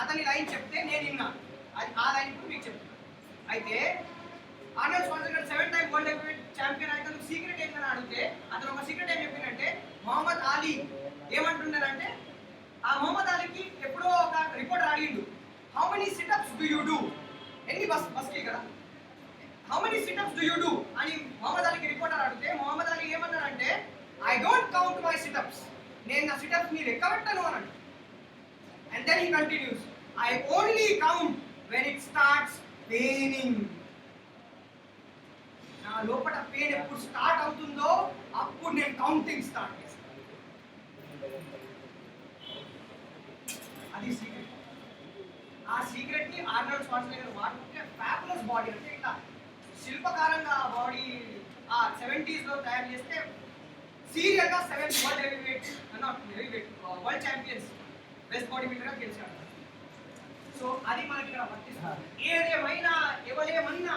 అతని లైన్ చెప్తే నేను విన్నాను, అది ఆ లైన్ ఇప్పుడు మీకు చెప్తాను. అయితే Arnold Schwarzenegger 7 time world heavyweight champion అయితే సీక్రెట్ ఏంటని అడిగితే అతను ఒక సీక్రెట్ ఏం చెప్పిందంటే మొహమ్మద్ అలీ ఏమంటున్నారంటే, ఆ మొహమ్మద్ అలీకి ఎప్పుడో ఒక రిపోర్టర్ అడిగిండు, how many situps do you do, ఎన్ని బస్కి కదా, how many situps do you do అని మొహమ్మద్ అలీకి రిపోర్టర్ అడిగితే మొహమ్మద్ అలీ ఏమన్నారంటే, I don't count my situps, నేను నా సిటప్స్ ని లెక్క పెట్టను అన్నాడు. And then he continues, I only count when it starts paining, నా లోపల పెయిన్ ఎప్పుడు స్టార్ట్ అవుతుందో అప్పుడు నేను కౌంటింగ్ స్టార్ట్ చేస్తాను. అది సీక్రెట్. ఆ సీక్రెట్ ని ఆర్నాల్డ్ స్వార్జెనెగర్ వాడుకుంటే ఫ్యాబులస్ బాడీ, అంటే ఇట్లా శిల్పకారంగా ఆ బాడీ ఆ 70s లో తయారు చేస్తే సీరియల్ గా 7 world heavyweight world champions best body builder గా గెలిచాడు. సో అది మనకి ఇక్కడ వర్తిస్తుంది. ఏదేమైనా ఎవరేమన్నా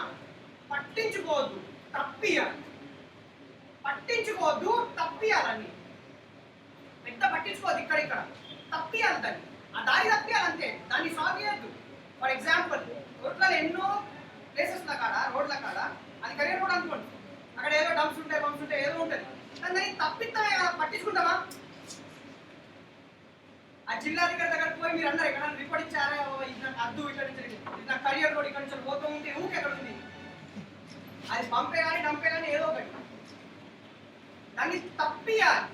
పట్టించుకోవద్దు, తప్పియాలి. పట్టించుకోవద్దు, తప్పియాలని పెద్ద పట్టించుకోవద్దు, ఇక్కడ తప్పియాలి, దాన్ని ఆ దారి తప్పియాలి అంతే, దాన్ని సాల్వ్ చేయొద్దు. ఫర్ ఎగ్జాంపుల్ రోడ్లలో ఎన్నో ప్లేసెస్ల కాడ రోడ్ల కాడ అది కెరీర్ రోడ్ అనుకోండి, అక్కడ ఏదో డంప్స్ ఉంటాయి, బంప్స్ ఉంటాయి, ఏదో ఉంటుంది, దాన్ని తప్పిస్తామే కదా, పట్టించుకుంటామా? ఆ జిల్లాధికారి దగ్గరకు పోయి మీరు అన్నారు ఇక్కడ రిపోర్ట్ ఇచ్చారా, ఇది నాకు అద్దు ఇక్కడ నుంచి, ఇది నాకు కెరియర్ రోడ్ ఇక్కడ నుంచి పోతూ ఉంటే ఊరికి ఎక్కడ ఉంది, అది పంపే కానీ డంపే కానీ ఏదో ఒకటి, దాన్ని తప్పియాలి,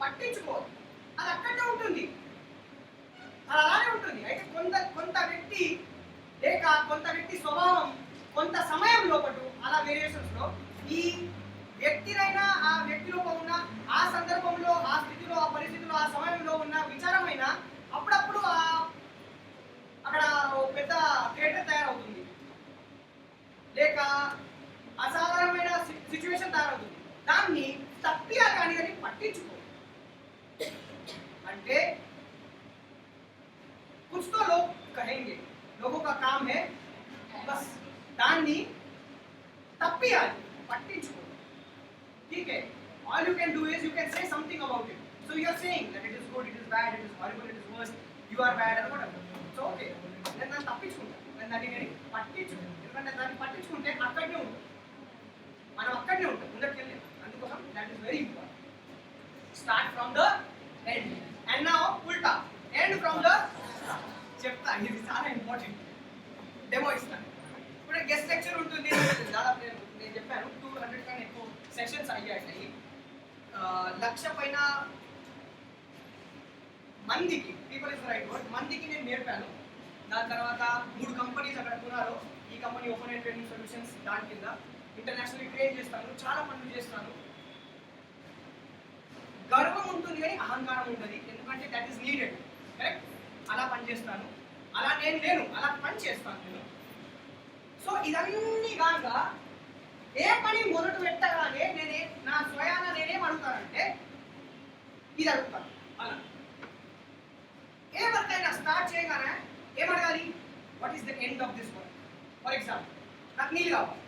పట్టించుకోవాలి, అది అక్కడే ఉంటుంది, అది అలానే ఉంటుంది. అయితే కొంత వ్యక్తి లేక కొంత వ్యక్తి స్వభావం కొంత సమయం లోపటు అలా వేరియేషన్స్ లో ఈ వ్యక్తినైనా ఆ వ్యక్తిలో ఉన్న ఆ సందర్భంలో ఆ స్థితిలో ఆ పరిస్థితిలో ఆ సమయంలో ఉన్న విచారమైన అప్పుడప్పుడు అక్కడ పెద్ద థియేటర్ తయారవుతుంది, లేక అసాధారణమైన సిచ్యువేషన్ తయారవుతుంది, దాన్ని తప్పియాలి కానీ అది పట్టించుకో. అంటే कुछ तो लोग कहेंगे, लोगों का काम है बस दानी तप्पियाली पट्टिंचुको, ठीक है. All you can do is you can say something about it. So you are saying that it is good, it is bad, it is horrible, it is worse, you are bad or whatever. So okay, then దాన్ని తప్పించుకుంటా, నేను దాన్ని పట్టించుకుంటా, ఎందుకంటే దాన్ని పట్టించుకుంటే అక్కడనే ఉంటాం, మనం అక్కడనే ఉంటాం, ఉండట్లేదు. అందుకోసం that is very important. Start from the end and now ulta, end from the చెప్తా, ఇది చాలా ఇంపార్టెంట్. డెమో ఇస్తాను. ఇప్పుడు గెస్ట్ లెక్చర్ ఉంటుంది, దాదాపు నేను చెప్పాను 200 కన్నా ఎక్కువ సెషన్స్ అయ్యాయి. 1,00,000 పైన మందికి, పీపుల్ ఇస్ రైట్ వర్డ్, మందికి నేను నేర్పాను. దాని తర్వాత 3 కంపెనీస్ అక్కడ ఉన్నారు, ఈ company open and training solutions దాని కింద ఇంటర్నేషనల్ ట్రైన్ చేస్తాను, చాలా పనులు చేస్తాను. గర్వం ఉంటుంది కానీ అహంకారం ఉంటుంది, ఎందుకంటే దట్ ఈస్ నీడెడ్, కరెక్ట్. అలా పనిచేస్తాను, అలా నేను అలా పని చేస్తాను నేను. సో ఇదన్నీ కాక ఏ పని మొదలు పెట్టగానే నా స్వయాన నేనేం అడుగుతానంటే ఇది అడుగుతాను. అలా ఏ వర్క్ అయినా స్టార్ట్ చేయగానే ఏం అడగాలి, what is the end of this work. For example నాకు నీళ్ళు కావాలి,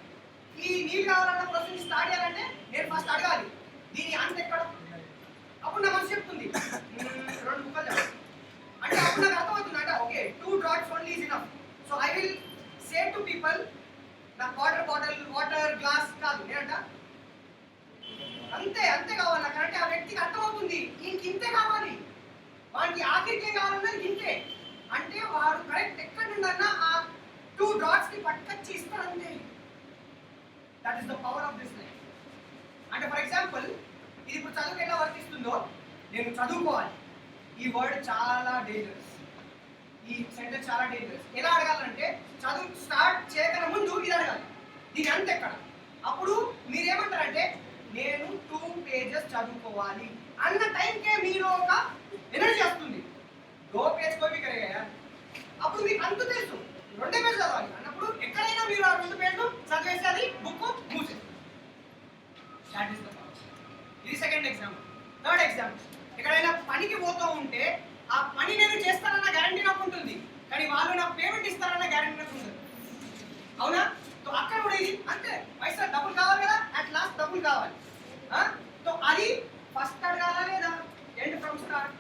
ఈ నీళ్ళు కావాలన్న ప్రాసెస్ స్టార్ట్ చేయాలంటే నేను ఫస్ట్ అడగాలి దీని అంత ఎక్కడ. అప్పుడు నా మనసు చెప్తుంది 2 ముక్కలు చెప్పాలి అంటే అప్పుడు నాకు అర్థమవుతుంది అంటే okay 2 drops only is enough. So I will say to people నాకు వాటర్ బాటిల్ వాటర్ గ్లాస్ కాదు నేనంట అంతే కావాలి నాకు, అంటే ఆ వ్యక్తికి అర్థమవుతుంది ఇంతే కావాలి, వాడికి ఆఖరికి ఏం కావాలన్నా ఇంతే, అంటే వాడు కరెక్ట్ ఎక్కడ నుండన్నా ఆ 2 drops ని పట్టుకొచ్చి ఇస్తాడు అంతే. That is the power of this life. అంటే ఫర్ ఎగ్జాంపుల్ ఇది ఇప్పుడు చదువుకు ఎలా వర్తిస్తుందో, నేను చదువుకోవాలి, ఈ వర్డ్ చాలా డేంజరస్, ఈ సెంటెన్స్ చాలా డేంజరస్. ఎలా అడగాలంటే చదువు స్టార్ట్ చేయకన ముందు ఇది అడగాలి, దీని అంత ఎక్కడ. అప్పుడు మీరేమంటారంటే నేను 2 pages చదువుకోవాలి అన్న టైంకే మీరు ఒక ఎనర్జీ వస్తుంది, 2 pages కోవి కరేగా, అప్పుడు మీకు అంత తెలుసు 2 pages చదవాలి అన్నప్పుడు ఎక్కడైనా మీరు ఆ 2 pages చదివేసి అది బుక్ మూసేస్తారు. That is the power. ఇది సెకండ్ ఎగ్జాంపుల్. థర్డ్ ఎగ్జాంపుల్, ఎక్కడైనా పనికి పోతూ ఉంటే ఆ పని నేను చేస్తానన్న గ్యారంటీ నాకు ఉంటుంది, కానీ వాళ్ళు నాకు పేమెంట్ ఇస్తారన్న గ్యారంటీ నాకు ఉండదు, అవునా? సో అక్కడ కూడా ఇది అంతే, పైసలు డబ్బులు కావాలి కదా, అట్ లాస్ట్ డబ్బులు కావాలి. సో అది ఫస్ట్ అడగాలా లేదా, ఎండ్ ఫ్రమ్ స్టార్ట్.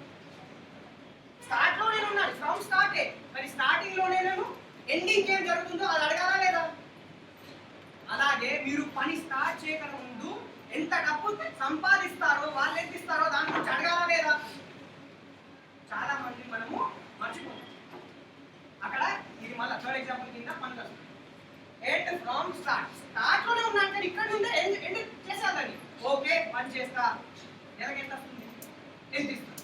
స్టార్ట్ లో నేను ఉన్నాను, ఫ్రమ్ స్టార్టే, మరి స్టార్టింగ్ లోనే నేను ఎండింగ్ ఏం జరుగుతుందో అది అడగాలా లేదా. అలాగే మీరు పని స్టార్ట్ చేయక ముందు ఎంత డబ్బు సంపాదిస్తారో, వాళ్ళు ఎంత ఇస్తారో దాని గురించి అడగాలా లేదా. చాలా మంది మనము మర్చిపోతాం. అక్కడ ఇది మళ్ళీ థర్డ్ ఎగ్జాంపుల్ కింద మనకు ఎండ్ ఫ్రమ్ స్టార్ట్. స్టార్ట్ లోనే ఉన్నాను కానీ ఇక్కడ ఉంటే ఎండ్ చేసేదని. ఓకే పని చేస్తా, నెలకి ఎంత వస్తుంది, ఎంత ఇస్తుంది,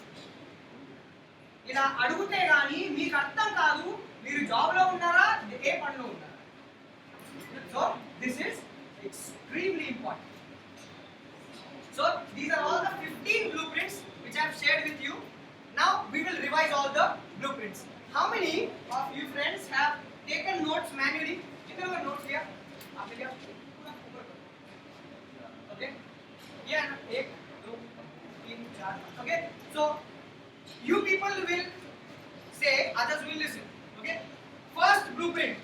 ఇలా అడిగితే గానీ మీకు అర్థం కాదు మీరు జాబ్ లో ఉన్నారా ఏ పనిలో ఉన్నారా. So this is extremely important. So these are all the 15 blueprints which I have shared with you. Now we will revise all the blueprints. How many of you friends have taken notes manually? Kitne logo notes liya? Aapne liya? Okay. Yeah, 1 2 3 4. Okay. So you people will say, others will listen. Okay. First blueprint.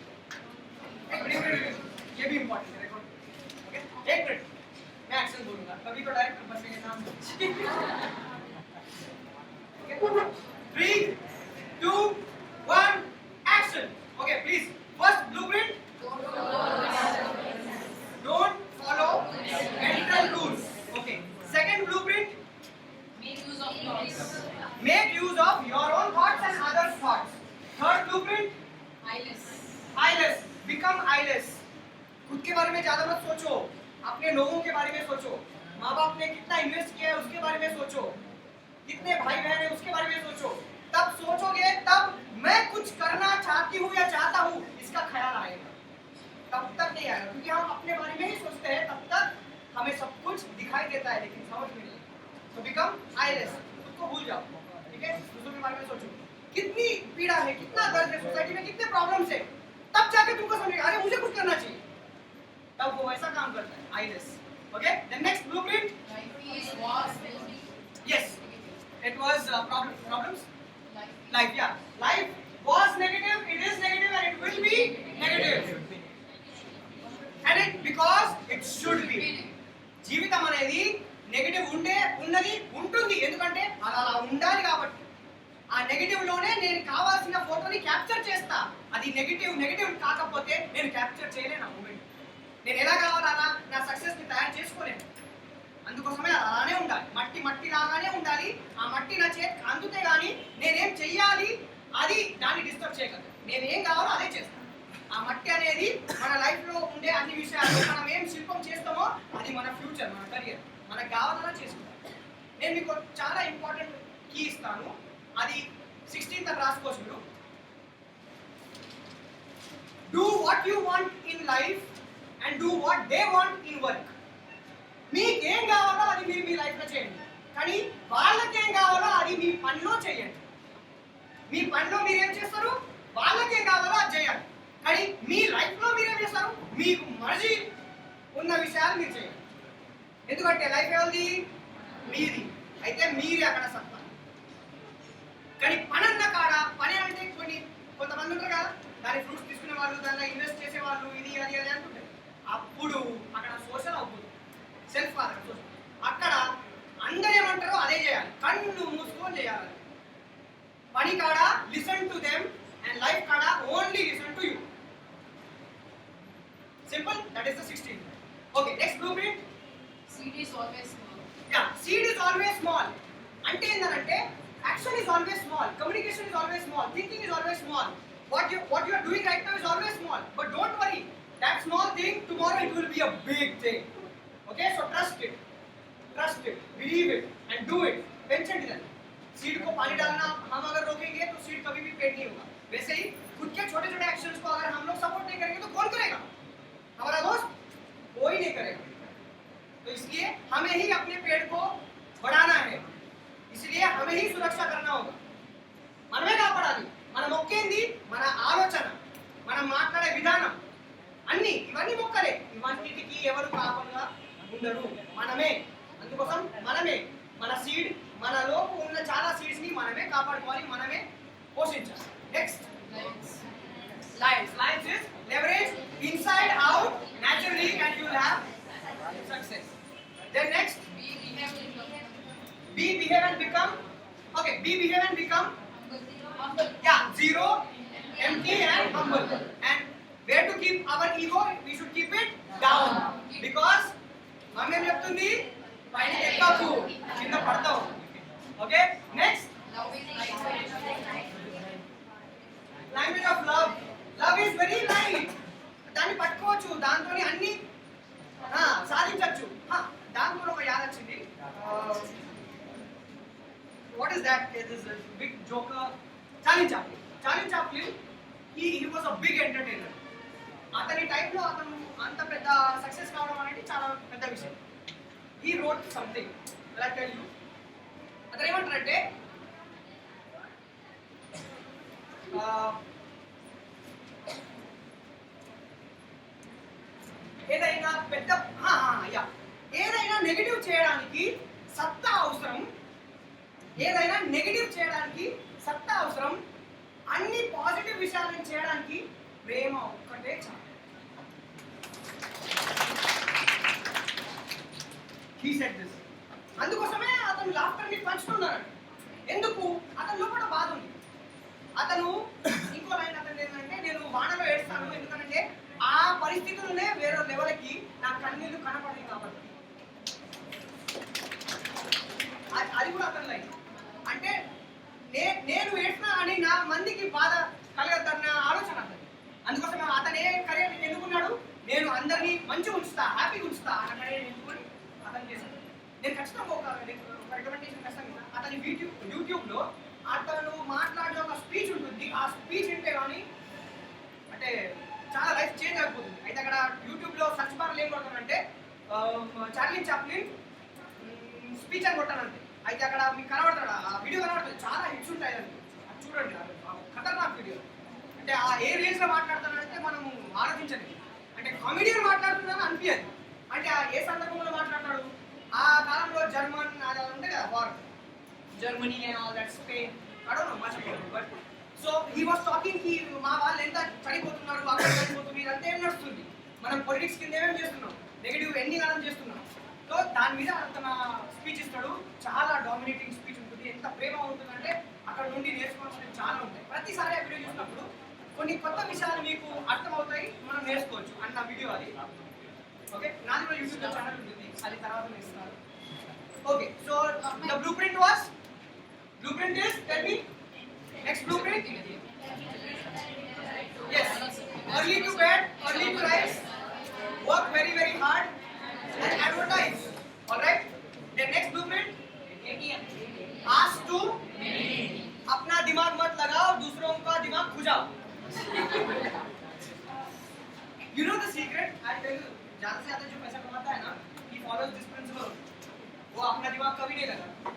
ये भी इम्पोर्टेंट है, रिकॉर्ड. ओके, एक मिनट मैं एक्शन बोलूंगा, कभी तो डायरेक्ट बस के नाम. Okay, 3 2 1 action. Okay please, first blueprint, don't follow mental rules. Okay, second blueprint, Make use of thoughts. make use of your own thoughts and others' thoughts. Third blueprint, Eyeless. eyeless, become eyeless. खुद के बारे में ज्यादा मत सोचो, अपने लोगों के बारे में सोचो, माँ बाप ने कितना इन्वेस्ट किया है उसके बारे में सोचो, कितने भाई बहन है उसके बारे में सोचो. तब सोचोगे तब मैं कुछ करना चाहती हूँ या चाहता हूँ इसका ख्याल आएगा. तब तक नहीं आएगा क्योंकि हम अपने बारे में ही सोचते हैं, तब तक हमें सब कुछ दिखाई देता है लेकिन समझ में नहीं. तो बिकम आईलेस, खुद को भूल जाओ. ठीक है, दूसरों के बारे में सोचो, कितनी पीड़ा है, कितना दर्द है सोसाइटी में, कितने प्रॉब्लम्स है, तब जाके तुमको समझेगा अरे मुझे कुछ करना चाहिए. तब वो ऐसा काम करता है, eyeless. Okay, the next blueprint, Life is was will be. yes, it was problems. Life. Life, yeah, life was negative, it is negative and it will be negative. And it because it should be. జీవితం అనేది నెగటివ్ ఉన్నది ఉంటుంది, ఎందుకంటే అది అలా ఉండాలి కాబట్టి. ఆ నెగటివ్ లోనే నేను కావాల్సిన ఫోటోని క్యాప్చర్ చేస్తా. అది నెగటివ్ కాకపోతే నేను క్యాప్చర్ చేయలేను. ఆ మూమెంట్ నేను ఎలా కావాలో అలా నా సక్సెస్ ని తయారు చేసుకోలేను. అందుకోసమే అలానే ఉండాలి, మట్టి లాగానే ఉండాలి. ఆ మట్టి నా చేతికి అందుతే గానీ నేనేం చెయ్యాలి అది దాన్ని డిస్టర్బ్ చేయగలను. నేను ఏం కావాలో అదే చేస్తాను. ఆ మట్టి అనేది మన లైఫ్ లో ఉండే అన్ని విషయాలు మనం ఏం శిల్పం చేస్తామో అది మన ఫ్యూచర్, మన కెరియర్, మనకు కావాలన్నా చేసుకుంటాం. నేను మీకు చాలా ఇంపార్టెంట్ కీ ఇస్తాను, అది 16th రాసుకోవచ్చు మీరు. Do what you want in life and do what they want in work. మీకేం కావాలో అది మీరు మీ లైఫ్ లో చేయండి, కానీ వాళ్ళకేం కావాలో అది మీ పనిలో చేయండి. మీ పనిలో మీరేం చేస్తారు, వాళ్ళకేం కావాలో అది చేయాలి. కానీ మీ లైఫ్ లో మీరేం చేస్తారు, మీకు మర్జీ ఉన్న విషయాలు మీరు చేయాలి. ఎందుకంటే లైఫ్ ఎవరిది, మీది. అయితే మీరే అక్కడ సత్తా. కానీ పని అన్న కాడ, పని అంటే కొంతమంది ఉంటారు కదా, దాని ఫ్రూట్స్ తీసుకునే వాళ్ళు, దానిలో ఇన్వెస్ట్ చేసే వాళ్ళు, ఇది అది అది అంటుంటారు. అప్పుడు అక్కడ సోషల్ అవుతుంది, సెల్ఫ్ కాదు సోషల్. అక్కడ అందరూ ఏమంటారో అదే చేయాలి, కన్ను మూసుకొని చేయాలి. పని కాడ listen to them and life కాడ only listen to you. Simple, that is the 16th. Okay, next blueprint. Seed is always small. Yeah, seed is always small. Ante endante action is always small, communication is always small, thinking is always small. What you are doing right now is always small. But don't worry, that small thing tomorrow it will be a big thing. Okay, so trust it, believe it and do it. Pension इधर. सीड को पानी डालना हम अगर रोकेंगे तो सीड कभी भी पेड़ नहीं होगा. वैसे ही खुद के छोटे-छोटे एक्शंस को अगर हम लोग सपोर्ट नहीं करेंगे तो कौन करेगा? हमारा दोस्त कोई नहीं करेगा. तो इसलिए हमें ही अपने पेड़ को बढ़ाना है, इसलिए हमें ही सुरक्षा करना होगा. మనమే కాపాడాలి. మన మొక్కేంది, మన ఆలోచన, మనం మాట్లాడే విధానం, ఇవన్నీ మొక్కలే. ఇవన్నిటికీ ఎవరు కాపలుగా ఉండరు, మనమే. అందుకోసం మనమే మన సీడ్, మనలో ఉన్న చాలా సీడ్స్ ని మనమే కాపాడుకోవాలి, మనమే పోషించాలి. Next, Lions. lions is leverage inside out behave and become, okay, be behave and become, Humble. yeah, zero, empty and humble. And where to keep our ego? We should keep it down. Because mami em cheptundi paini ekkaku kinda padtavu. Okay, next, Love is language of love. Love is very light. దాన్ని పట్టుకోవచ్చు, దాంతోని అన్ని సాధించవచ్చు. దాంతో ఒక యాద వచ్చింది. What is that? It is big joker. Charlie Chaplin he was a big entertainer. అతని టైంలో అతను అంత పెద్ద సక్సెస్ కావడం అనేది చాలా పెద్ద విషయం. he wrote something, will I tell you? అతను ఏమంటారంటే ఏదైనా పెద్ద ఏదైనా నెగటివ్ చేయడానికి సత్తా అవసరం. ఏదైనా నెగటివ్ చేయడానికి సత్తా అవసరం. అన్ని పాజిటివ్ విషయాలను చేయడానికి ప్రేమ ఒక్కటే చాలు. He said this. అందుకోసమే అతను లాఫ్టర్ ని పంచుతున్నాడు. ఎందుకు? అతని లోపల బాధ ఉంది. అతను ఇంకో లైన్ అతను ఏంటంటే, నేను వానలో ఏడుస్తాను ఎందుకంటే ఆ పరిస్థితులనే వేరే లెవెల్కి నా కన్నీళ్లు కనపడలేదు కాబట్టి. అది కూడా అతని లైన్. అంటే నేను ఏడ్చినా అని నా మందికి బాధ కలగద్దన్న ఆలోచన అతను. అందుకోసం అతను ఏ కెరీర్ ఎన్నుకున్నాడు? నేను అందరినీ మంచిగా ఉంచుతా, హ్యాపీగా ఉంచుతా అన్న కెరీర్ ఎన్నుకొని అతను చేశాడు. నేను ఖచ్చితంగా ఒక రికమెండేషన్ ఖచ్చితంగా అతని యూట్యూబ్లో అతను మాట్లాడే ఒక స్పీచ్ ఉంటుంది. ఆ స్పీచ్ వింటే కానీ అంటే చాలా లైఫ్ చేంజ్ అయిపోతుంది. అయితే అక్కడ యూట్యూబ్లో సర్చ్ బార్లో ఏం కొడతానంటే చార్లీ చాప్లిన్ స్పీచ్ అని కొట్టానంటే, అయితే అక్కడ మీకు కనబడతాడు, ఆ వీడియో కనబడుతుంది. చాలా హిట్స్ ఉంటాయి అండి, అది చూడండి. ఖతర్నాక్ వీడియో. అంటే ఆ ఏ రేంజ్లో మాట్లాడతానంటే మనము ఆలోచించండి. అంటే కామెడియన్ మాట్లాడుతున్నాను అనిపించదు. అంటే ఆ ఏ సందర్భంలో మాట్లాడతాడు? ఆ కాలంలో జర్మన్ అది ఉంటే కదా war, Germany and all that, Spain, I don't know much about. But so he was talking కి మా వాళ్ళు ఎంత చనిపోతున్నారు, అక్కడ చనిపోతుంది, ఇదంతా ఏం నడుస్తుంది, మనం పొలిటిక్స్ కింద ఏమేమి చేస్తున్నాం, నెగిటివ్ ఎన్ని కాలం చేస్తున్నాం. సో దాని మీద తన స్పీచ్ ఇస్తాడు. చాలా డామినేటింగ్ స్పీచ్ ఉంటుంది. ఎంత ప్రేమ ఉంటుందంటే అక్కడ నుండి నేర్చుకోవాల్సినవి చాలా ఉంటాయి. ప్రతిసారి ఆ వీడియో చూసినప్పుడు కొన్ని కొత్త విషయాలు మీకు అర్థమవుతాయి, మనం నేర్చుకోవచ్చు అన్న వీడియో అది. ఓకే, నాది కూడా యూట్యూబ్ ఛానల్ ఉంటుంది, అది తర్వాత నేర్చుకున్నారు. Okay, so the blue print was, blue print is, tell me next blue print. Yes, early to bed, early to rise, work very very hard and advertise. All right, the next blueprint, ask to, अपना दिमाग मत लगाओ, दूसरों का दिमाग खुजाओ. You know the secret? I tell you, ज्यादा से ज्यादा जो पैसा कमाता है ना, he follows this principle. वो अपना दिमाग कभी नहीं लगाता,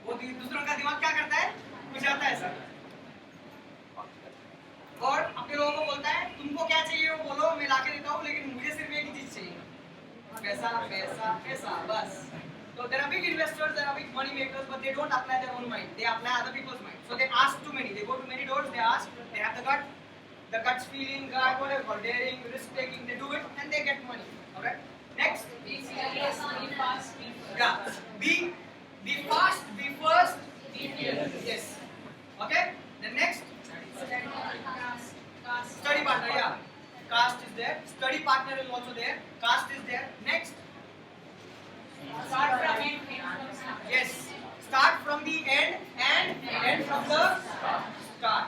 वो दूसरों का दिमाग क्या करता है, खुजाता है सर. और अपने लोगों को बोलता है तुमको क्या चाहिए वो बोलो, मैं लाके देता हूँ, लेकिन मुझे सिर्फ एक ही चीज चाहिए, पैसा पैसा पैसा, बस. So there are big investors, there are big money makers, but they don't apply their own mind, they apply other people's mind. So they ask too many, they go to many doors, they ask, they have the guts feeling, whatever, daring, risk taking, they do it and they get money. Alright, next. Be serious, be fast, be first. Yeah, be fast, be first, Be fearless. yes. Okay, the next. Cast. Study partner, yeah. Caste is there. Study partner is also there. Caste is there. Next. Start from end, end from start. Yes. Start from the end and end from the start.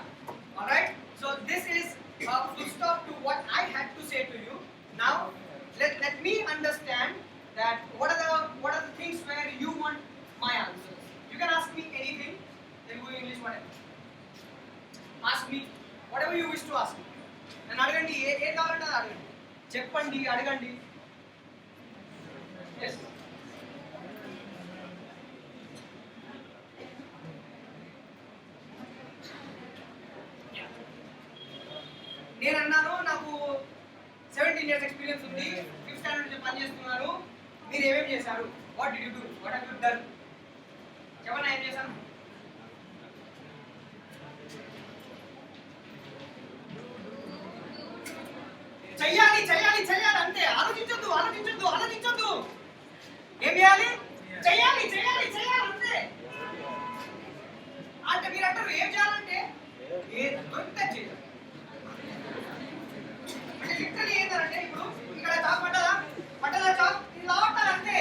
Alright? So this is a full stop to what I had to say to you. Now let me understand that what are the things where you want my answers. You can ask me anything. Telugu, English, whatever. Ask me whatever you wish to ask me. And అడగండి, ఏ కావాలంటే అది అడగండి, చెప్పండి, అడగండి. Yes. నేను అన్నాను నాకు 17 years ఎక్స్పీరియన్స్ ఉంది, 5th స్టాండర్డ్ నుంచి పని చేస్తున్నారు, మీరు ఏమేమి చేశారు, what did you do, what have you done, చెప్పండి ఏం చేశాను. చెయ్యాలి చెయ్యాలి చెయ్యాలి అంతే, ఆలోచించొద్దు. ఏం చేయాలి? చెయ్యాలి చెయ్యాలి చెయ్యాలి అంతే. దొరికితే చేయాలి. అంటే లిటరలీ ఏంటంటే ఇప్పుడు ఇక్కడ చాక్ పట్టదా చాక్ ఇది లావట్టాలంటే,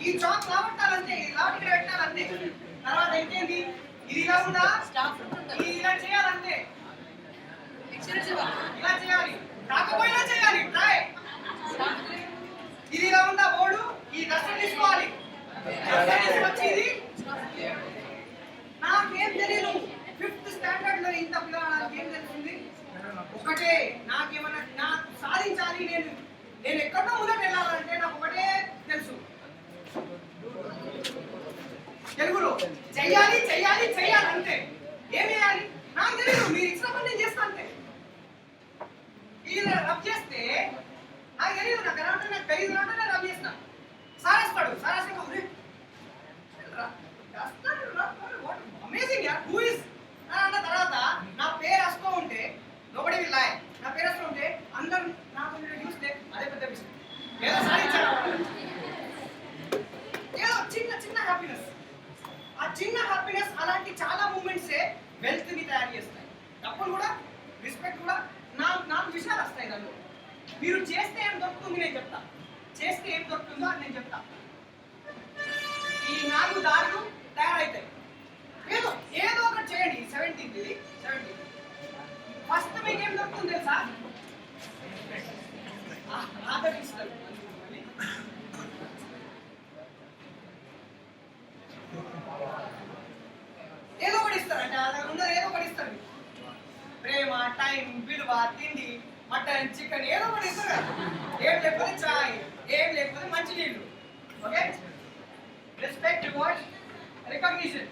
ఈ చాక్ లావట్టాలంటే, ఈ లావట్ ఇక్కడ పెట్టాలంటే, తర్వాత ఇంకేంటి ఇది ఇలా ఉందా ఇది ఇలా చేయాలంటే, ఇలా చేయాలి, కాకపోయినా చేయాలి ట్రై. ఇది ఇలా ఉందా బోర్డు, ఈ డస్టర్ తీసుకోవాలి, డస్టర్ తీసుకొచ్చి ఇది నాకేం తెలియదు. 5th స్టాండర్డ్ లో ఇంత పిల్లలు నాకేం తెలుస్తుంది, ఒకటే నాకేమన్నా నాకు సాధించాలి, నేను ఎక్కడో ముందర వెళ్ళాలంటే నాకు ఒకటే తెలుసు, తెలుగులో చెయ్యాలి చెయ్యాలి చెయ్యాలి అంతే. ఏం చేయాలి నాకు తెలియదు, మీరు ఇచ్చిన పని నేను చేస్తా అంతే. ఇది రబ్ చేస్తే నాకు తెలియదు, నాకు ఎలా ఉంటుంది, నాకు తెలియదు అంటే నేను రబ్ చేస్తా. సార్ వస్తాడు, సార్ వస్తే అమేజింగ్ యార్ హూ ఇస్ అన్న తర్వాత నా పేరు వస్తూ ఉంటే నోబడి విల్ లై, నా పేరు వస్తూ ఉంటే అందరూ నాకు చూస్తే అదే పెద్ద విషయం, ఏదో సాధించాను, ఏదో చిన్న చిన్న హ్యాపీనెస్. ఆ చిన్న హ్యాపీనెస్ అలాంటి చాలా మూమెంట్సే వెల్త్ ని తయారు చేస్తాయి. డబ్బులు కూడా, రెస్పెక్ట్ కూడా, నాకు విషయాలు వస్తాయి దానిలో. మీరు చేస్తే ఏం దొరుకుతుంది నేను చెప్తా, చేస్తే ఏం దొరుకుతుందో అని నేను చెప్తా. ఈ 4 దారులు తయారైతాయి. ఏదో ఒకటి చేయండి. 17th ఇది 17th ఫస్ట్ మీకు ఏం దొరుకుతుంది తెలుసా, ఆదరిస్తారు. ఏదో ఒకటి ఇస్తారు, అంటే అలా ఉన్నది ఏదో ఒకటి ఇస్తారు. ప్రేమ, టైం, విలువ, తిండి, మటన్, చికెన్ ఏదో ఒకటి ఇస్తారు కదా. ఏం లేకపోతే చాయ్, ఏం లేకపోతే మంచి నీళ్ళు. Okay, respect, reward, recognition,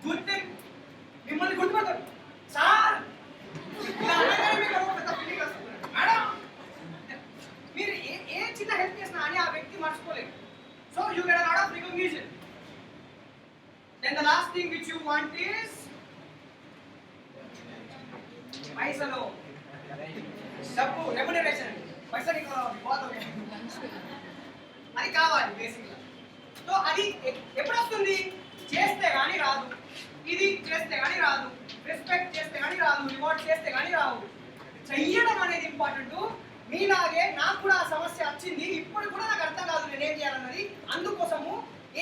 good thing. మిమ్మల్ని గుర్తుపడతారు సార్, మేడం మీరు ఏ చిన్న హెల్ప్ చేసినా అని ఆ వ్యక్తి మర్చిపోలేదు. So you get a lot of recognition. Then the last thing which you want is పైసలు, డబ్బు, రెమ్యునరేషన్. పైసలు అది కావాలి బేసిక్గా. సో అది ఎప్పుడు వస్తుంది, చేస్తే కానీ రాదు, ఇది చేస్తే కానీ రాదు, రెస్పెక్ట్ చేస్తే కానీ రాదు, రివార్డ్ చేస్తే కానీ రావు. చెయ్యడం అనేది ఇంపార్టెంట్. మీలాగే నాకు కూడా ఆ సమస్య వచ్చింది, ఇప్పుడు కూడా నాకు అర్థం కాదు నేనేం చేయాలన్నది. అందుకోసము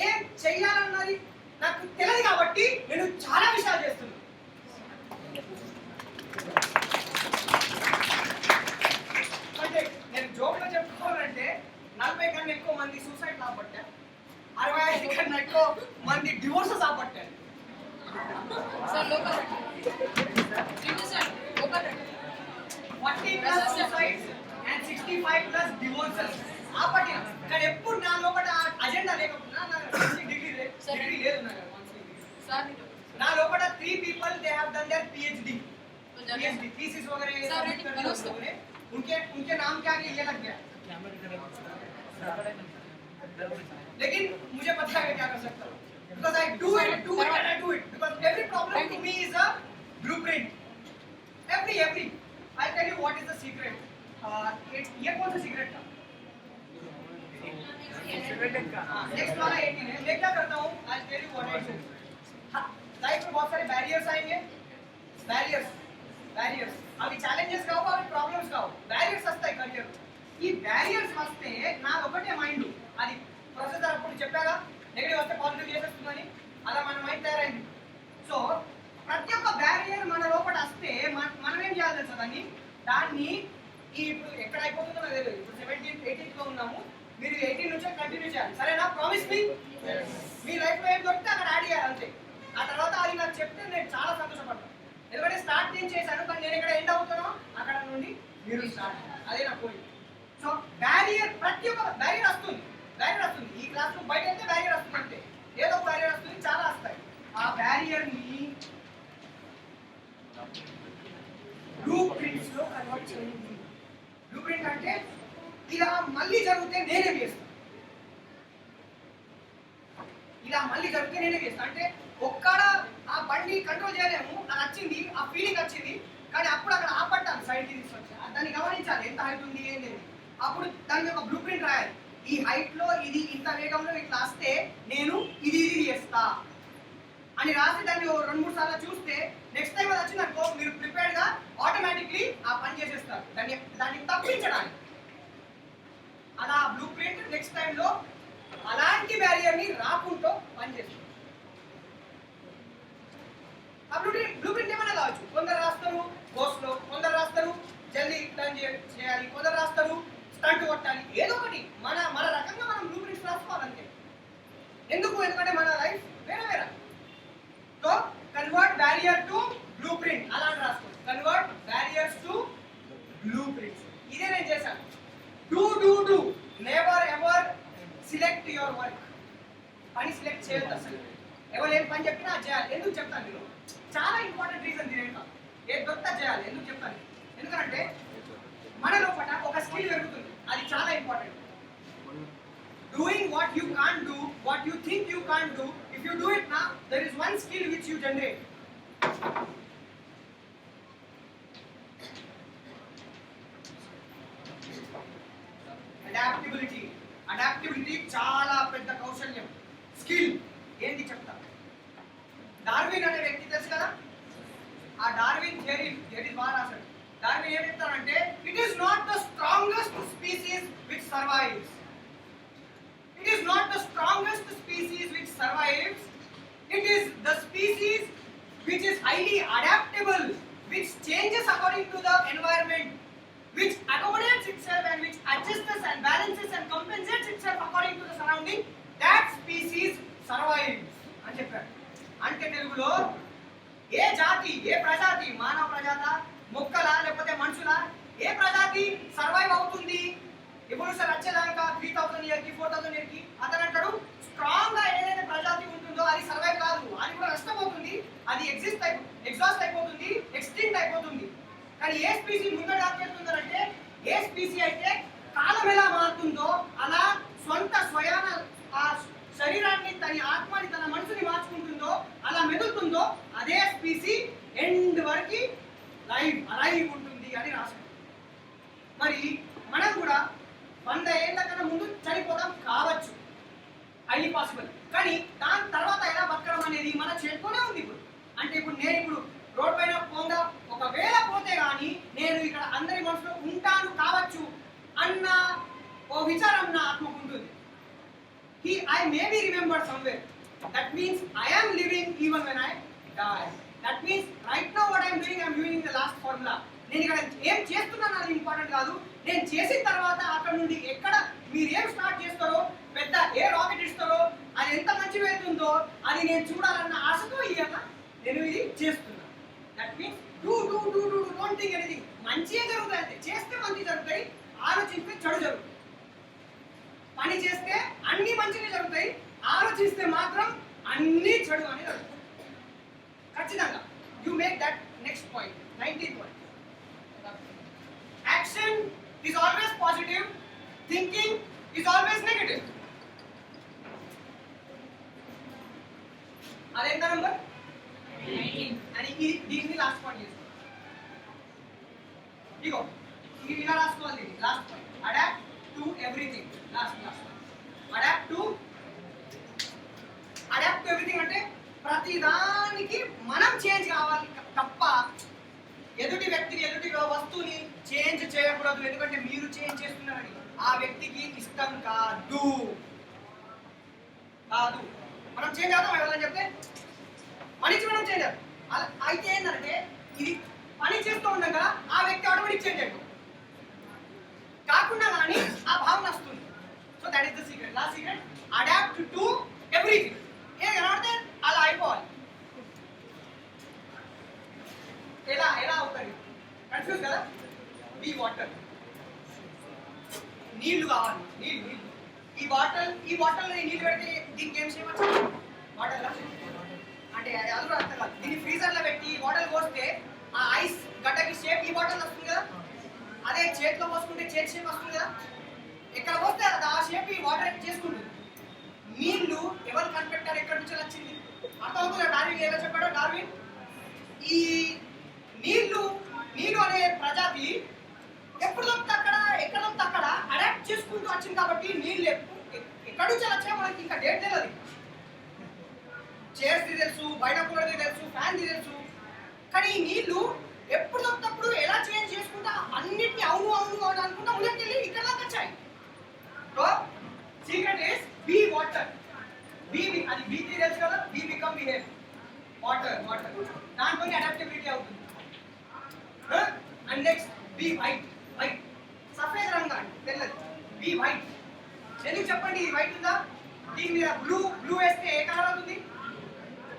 ఏం చెయ్యాలన్నది నాకు తెలియదు కాబట్టి నేను చాలా విషయాలు చేస్తున్నాను. అంటే నేను జోక్లో చెప్పుకోవాలంటే 40 కన్నా ఎక్కువ మంది సూసైడ్ ఆపట్టారు, 65 కన్నా ఎక్కువ మంది డివోర్సెస్ ఆపట్టారు. 40+ suicides and 65+ divorces ఆపట్టిన. కానీ ఎప్పుడు నా లోపల అజెండా లేకపోతున్నా, డిగ్రీ లేదు నా లోపల. 3 people they have done their PhD thesis वगैरह, उनके नाम क्या आगे ये लग गया, लेकिन मुझे पता है क्या कर सकता हूँ, because I do it and I do it, because every problem to me is a blueprint. Every I'll tell you what is the secret. ये कौन सा सीक्रेट था, नेक्स्ट वाला 18 है. मैं क्या करता हूँ, I'll tell you what I do. Life में बहुत सारे बैरियर्स आएंगे, बैरियर्स అవి ఛాలెంజెస్ కావు, అవి ప్రాబ్లమ్స్ కావు, బ్యారియర్స్ వస్తాయి కరియర్. ఈ బ్యారియర్స్ వస్తే నాకు ఒకటే మైండ్, అది ప్రొఫెసర్ అప్పుడు చెప్పాగా నెగిటివ్ వస్తే పాజిటివ్ చేసేస్తుందని, అలా మన మైండ్ తయారైంది. సో ప్రతి ఒక్క బ్యారియర్ మన లోపల వస్తే మనం ఏం చేయాలి తెలుసా, దాన్ని ఇప్పుడు ఎక్కడ అయిపోతుందో నాకు తెలియదు. ఇప్పుడు 17th 18th లో ఉన్నాము, మీరు 18 నుంచి కంటిన్యూ చేయాలి, సరేనా? ప్రామిస్ మీ. మీ లైఫ్ లో ఏం దొరికితే అక్కడ యాడ్ చేయాలి అంతే. ఆ తర్వాత అది నాకు చెప్తే నేను చాలా సంతోషపడతాను, ఎందుకంటే స్టార్ట్ నేను చేశాను, కానీ నేను ఎక్కడ ఎండ్ అవుతానో అక్కడ నుండి మీరు స్టార్ట్, అదే నా పాయింట్. సో బ్యారియర్, ప్రతి ఒక్క బ్యారియర్ వస్తుంది. ఈ క్లాస్ లో బయట వెళ్తే బ్యారియర్ వస్తుంది అంతే, ఏదో బ్యారియర్ వస్తుంది, చాలా వస్తాయి. ఆ బ్యారియర్ ని బ్లూ ప్రింట్స్ లో కన్వర్ట్ చేయండి. బ్లూ ప్రింట్ అంటే ఇలా మళ్ళీ జరిగితే నేనే చేస్తాను, ఇలా మళ్ళీ జరిగితే నేనే చేస్తాను. అంటే ఒక్కడ ఆ బండి కంట్రోల్ చేయలేము, అది వచ్చింది, ఆ ఫీలింగ్ వచ్చింది, కానీ అప్పుడు అక్కడ ఆపట్టాలి, సైడ్కి తీసుకొచ్చి దాన్ని గమనించాలి, ఎంత హైట్ ఉంది ఏం లేదు. అప్పుడు దానికి ఒక బ్లూ ప్రింట్ రాయాలి, ఈ హైట్ లో ఇది ఇంత వేగంలో ఇట్లా వస్తే నేను ఇది చేస్తా. అని రాసి దాన్ని 2-3 సార్లు చూస్తే నెక్స్ట్ టైం అది వచ్చిందనుకో మీరు ప్రిపేర్డ్ గా ఆటోమేటిక్లీ ఆ పని చేసేస్తారు దాన్ని తప్పించడానికి. అలా బ్లూ ప్రింట్ నెక్స్ట్ టైం లో అలాంటి బ్యారియర్ ని రాకుండా పనిచేస్తుంది. ఆ బ్లూ ప్రింట్ ఏమైనా కావచ్చు. కొందరు రాస్తారు పోస్ట్ లో, కొందరు రాస్తారు జల్దీ టర్న్ చేయాలి, కొందరు రాస్తారు స్టంట్ కొట్టాలి, ఏదో ఒకటి మన రకంగా మనం బ్లూ ప్రింట్స్ రాసుకోవాలంతే. ఎందుకంటే మన లైఫ్ వేరే వేరే. So convert barrier to blue print అలా రాసుకోండి. Convert barriers to blue prints. ఇదే నేను చేశాను. Do never ever select your work. పని సిలెక్ట్ చేయొద్దు అసలు. ఎవరు ఏం పని చెప్పినా చేయాలి. ఎందుకు చెప్తాను నేను, చాలా ఇంపార్టెంట్ రీజన్ దీని ఏ దొత్త చేయాలి. ఎందుకు చెప్తాను, ఎందుకంటే మన లోపల ఒక స్కిల్ పెరుగుతుంది, అది చాలా important. Doing what you can't do, what you think you can't do, if you do it నా there is one skill which you generate. Adaptability చాలా పెద్ద కౌశల్యం, స్కిల్. ఏంటి చెప్తా. డార్విన్ అనే వ్యక్తి తెలుసు కదా, ఆ డార్విన్ థియరీ బాగా రాశాడు. డార్విన్ ఏం చెప్తాడంటే it is not the strongest species which survives. It is not the strongest species which survives. It is the species which is highly adaptable, which changes according to the environment, which accommodates itself and which adjusts and balances and compensates itself according to the surrounding, that species survives అని చెప్పారు. అంటే తెలుగులో ఏ జాతి, ఏ ప్రజాతి, మానవ ప్రజాత, మొక్కల లేకపోతే మనుషుల ఏ ప్రజాతి సర్వైవ్ అవుతుంది ఎవల్యూషన్ వచ్చేదాకా 3000 ఇయర్కి 4000 ఇయర్కి. అతను అంటాడు స్ట్రాంగ్ గా ఏదైతే ప్రజాతి ఉంటుందో అది సర్వైవ్ కాదు, అది కూడా నష్టపోతుంది, అది ఎగ్జాస్ట్ అయిపోతుంది, ఎక్స్టింక్ట్ అయిపోతుంది. కానీ ఏ స్పీసీ ముందర చేస్తుందంటే ఏ స్పీసీ అయితే కాలం ఎలా మారుతుందో అలా స్వయాన ఆ శరీరాన్ని, తన ఆత్మని, తన మనసుని మార్చుకుంటుందో, అలా మెదులుతుందో అదే స్పీసీ ఎండ్ వరకు అలైవ్ ఉంటుంది అని రాశారు. మరి మనం కూడా 100 ఏళ్ల కన్నా ముందు చనిపోవడం కావచ్చు, హైలీ పాసిబుల్. కానీ దాని తర్వాత ఎలా బతకడం అనేది మన చేతిలోనే ఉంది. అంటే ఇప్పుడు నేను రోడ్ పైన పోగా ఒకవేళ పోతే గానీ నేను ఇక్కడ అందరి మనసులో ఉంటాను కావచ్చు అన్న ఓ విచారం నా ఆత్మకు ఉంటుంది. I may be remembered somewhere. That means I am living even when I die. That means right now what I am doing the last formula. నేను ఇక్కడ ఏం చేస్తున్నాను అది ఇంపార్టెంట్ కాదు, నేను చేసిన తర్వాత అక్కడ నుండి ఎక్కడ మీరు ఏం స్టార్ట్ చేస్తారో, పెద్ద ఏ రాకెట్ ఇస్తారో, అది ఎంత మంచి వెళ్తుందో అది నేను చూడాలన్న ఆశతో ఇయ్యాక నేను ఇది చేస్తున్నాను. That means don't think anything. మంచిగా జరుగుతాయి అంటే చేస్తే మంచి జరుగుతాయి, ఆలోచిస్తే చెడు జరుగుతాయి. పని చేస్తే అన్ని మంచిగా జరుగుతాయి, ఆలోచిస్తే మాత్రం అన్ని చెడు అని జరుగుతాయి. ఖచ్చితంగా you make that next point, 19th point. Action is always positive, thinking is always negative. అదెంత నంబర్ 19 అని దీన్ని లాస్ట్ పాయింట్ చేసుకో. ఇగో ఇది ఇలా రాసుకోవాలి. Last point adapt to everything. Last adapt to everything అంటే ప్రతి దానికి మనం చేంజ్ కావాలి తప్ప ఎదుటి వ్యక్తిని, ఎదుటి వస్తువుని చేంజ్ చేయకూడదు. ఎందుకంటే మీరు చేంజ్ చేస్తున్నారని ఆ వ్యక్తికి ఇష్టం కాదు. మనం చేంజ్ అవుతాం ఎవరైనా చెప్తే పని మనం చేంజ్ అవుతాం. అయితే ఏంటంటే ఇది పని చేస్తూ ఉండగా ఆ వ్యక్తి ఆటోమేటిక్ చేంజ్ అయిపోతుంది కాకుండా కానీ ఆ భావన వస్తుంది. So that is the secret. Last secret adapt to everything. ఏ కనబడితే అలా అయిపోవాలి. ఎలా అవుతుంది కన్ఫ్యూజ్ కదా. ఈ వాటర్, నీళ్లు కావాలి, నీళ్లు. ఈ బాటిల్ నీళ్ళు పెడితే దీనికి ఏం చేయవచ్చు? వాటర్ అంటే అది కూడా అర్థం కాదు. దీన్ని ఫ్రీజర్ లో పెట్టి వాటర్ పోస్తే ఆ ఐస్ గడ్డకి షేప్ ఈ బాటిల్ వస్తుంది కదా. అదే చేతిలో పోసుకుంటే చేతి షేప్ వస్తుంది కదా. ఎక్కడ పోస్తే ఆ షేప్ ఈ వాటర్ చేసుకుంటుంది. నీళ్లు ఎవరు కనిపెట్టారు, ఎక్కడి నుంచి వచ్చింది అర్థమవుతుంది. డార్విన్ ఏదో చెప్పాడో, డార్విన్ ఈ నీళ్లు అనే ప్రజాతి ఎప్పుడు దొరికితే అక్కడ, ఎక్కడ దొరికితే అక్కడ అడాప్ట్ చేసుకుంటూ వచ్చింది. కాబట్టి నీళ్ళు ఎక్కడి నుంచి వచ్చాయో మనకి ఇంకా డేట్ తెలియదు. చైర్స్ తెలుసు, బయట కూరది తెలుసు, ఫ్యాన్ తెలుసు. కానీ ఈ నీళ్లు ఎప్పుడప్పుడు ఎలా చేంజ్ చేసుకుంటా అన్నిటిని అవును అవును అవును అనుకుంటా ముందుకెళ్ళి ఇక్కడ దాకా వచ్చాయి. So secret is be water. Be అది బీ3 తెలుసు కదా, బీ బికమ్ బిహేవ్. వాటర్ దాంట్లోనే అడాప్టబిలిటీ అవుతుంది. And next be white. సఫేద్ రంగు అంటే తెల్లది. Be white. ఎందుకు చెప్పండి ఈ వైట్ ఉందా? దీని మీద బ్లూ వేస్తే ఏ కలర్ అవుతుంది?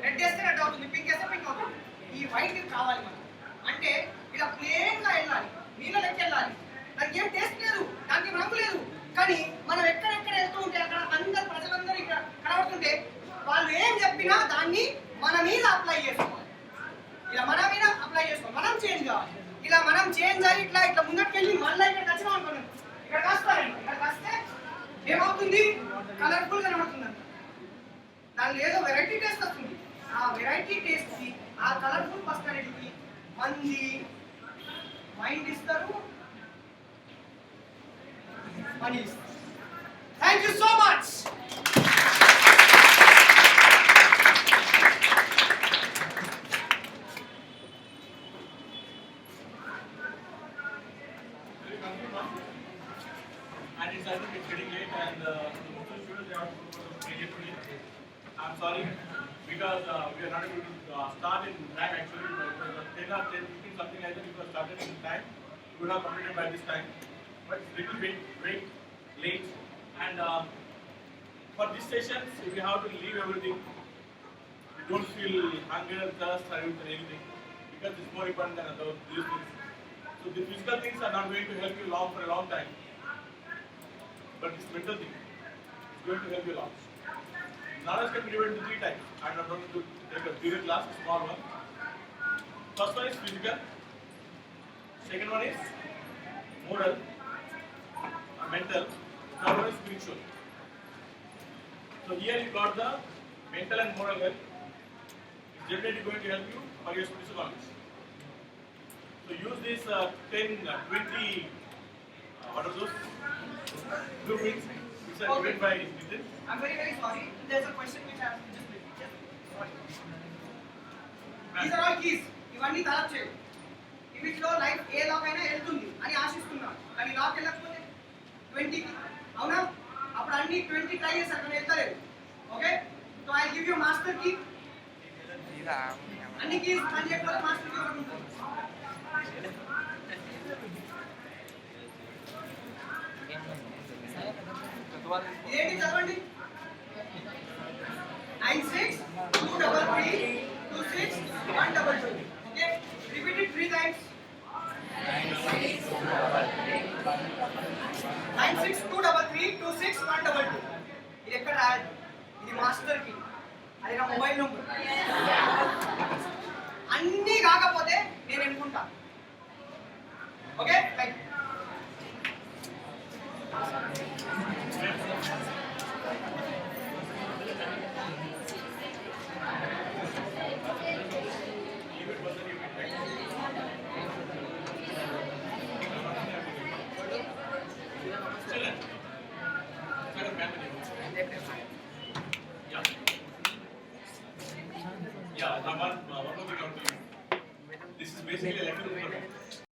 రెడ్ వేస్తే రెడ్ అవుతుంది, పింక్ వేస్తే పింక్ అవుతుంది. ఈ వైట్ కావాలి మనకు. అంటే ఇలా ప్లేన్ గా వెళ్ళాలి, నీళ్ళకి వెళ్ళాలి. దానికి ఏం టేస్ట్ లేదు, దానికి రంగు లేదు. కానీ మనం ఎక్కడెక్కడ వెళ్తూ ఉంటే అక్కడ అందరు ప్రజలందరూ ఇక్కడ కనబడుతుంటే వాళ్ళు ఏం చెప్పినా దాన్ని మన మీద అప్లై చేసుకోవాలి. ఇలా మన మీద అప్లై చేసుకోవాలి. మనం చేంజ్ కావాలి. ఇలా మనం చేంజ్ అయ్యి ఇట్లా ముందటికెళ్ళి మళ్ళీ ఇక్కడికి వచ్చినాం అనుకున్నాం. ఇక్కడికి వస్తారండి. ఇక్కడికి వస్తే ఏమవుతుంది? కలర్ఫుల్ కనబడుతుంది అంట. దానిలో ఏదో వెరైటీ టేస్ట్ వస్తుంది. ఆ వెరైటీ టేస్ట్ కి, ఆ కలర్ఫుల్ పర్సనాలిటీకి మంది మైండ్ ఇస్తారు, మనీ ఇస్తారు. Thank you so much. And it's, I think it's getting late, and the Muslim students they have to go immediately. I'm sorry because we are not able to start in time actually. Because 10 or 10:15 something like that. If we have started in time, we would have completed by this time. But it's little bit late. And for this session, we have to leave everything. We don't feel hunger, thirst, or anything because it's more important than these things. So the physical things are not going to help you long for a long time. But this mental thing is going to help you a lot. Knowledge can be divided into 3 types. I'm not going to take a bigger class, a small one. First one is physical. Second one is moral, mental. Third one is spiritual. So here you got the mental and moral health. It's definitely going to help you for your spiritual knowledge. So use this 10, 20, what are those? Blueprints, which are given by Nitin. I'm very sorry. There's a question which I have to just repeat. Sorry. These are all keys. ఇవన్నీ తయారు చేయు. వీటిలో లైఫ్ ఏ లాక్ అయినా వెళ్తుంది అని ఆశిస్తున్నాను. కానీ లాక్ వెళ్ళకపోతే 20 అవునా? అప్పుడు అన్ని 20 ట్రై చేశారు కానీ వెళ్తలేదు. Okay? So I give you master key. అన్ని కీస్ పని చేయకపోతే మాస్టర్ కీ ఒకటి ఉంటుంది. ఇదేంటి చదవండి.